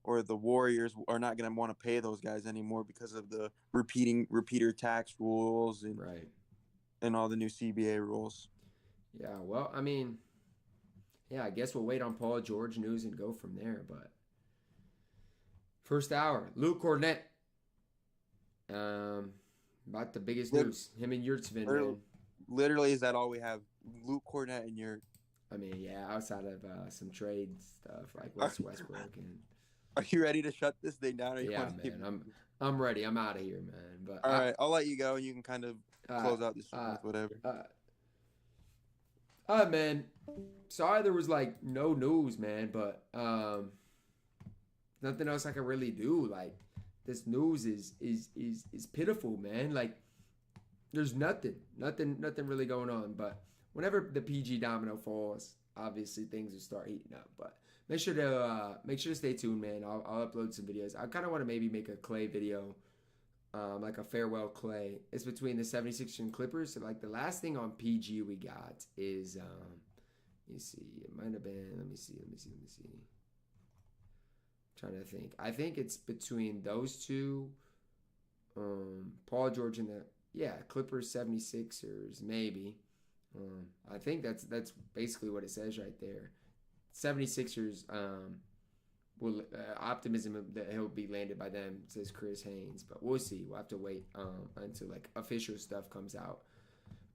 [SPEAKER 2] or the Warriors are not going to want to pay those guys anymore because of the repeater tax rules and all the new CBA rules.
[SPEAKER 1] Yeah, well, I mean, yeah, I guess we'll wait on Paul George news and go from there. But first hour, Luke Cornett. About the biggest news. Him and Yurtsvin, man.
[SPEAKER 2] Literally, is that all we have? Luke Cornett and Yurt.
[SPEAKER 1] I mean, yeah, outside of some trade stuff like Westbrook and.
[SPEAKER 2] Are you ready to shut this thing down? Or you
[SPEAKER 1] yeah, man, I'm ready. I'm out of here, man. But
[SPEAKER 2] all right, I'll let you go, and you can kind of close out this with whatever.
[SPEAKER 1] Man, sorry there was like no news, man, but nothing else I can really do. Like this news is pitiful, man. Like there's nothing really going on. But whenever the PG domino falls, obviously things will start heating up. But make sure to stay tuned, man. I'll upload some videos. I kind of want to maybe make a Clay video, like a farewell Clay. It's between the 76ers and Clippers. So like the last thing on PG we got is let me see. It might have been. Let me see. Trying to think. I think it's between those two. Paul George and the Clippers 76ers maybe. I think that's basically what it says right there. 76ers will optimism that he'll be landed by them, says Chris Haynes, but we'll see. We'll have to wait until like official stuff comes out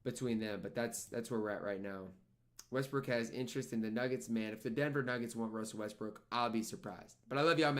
[SPEAKER 1] between them. But that's where we're at right now. Westbrook has interest in the Nuggets, man. If the Denver Nuggets want Russell Westbrook, I'll be surprised. But I love y'all, man.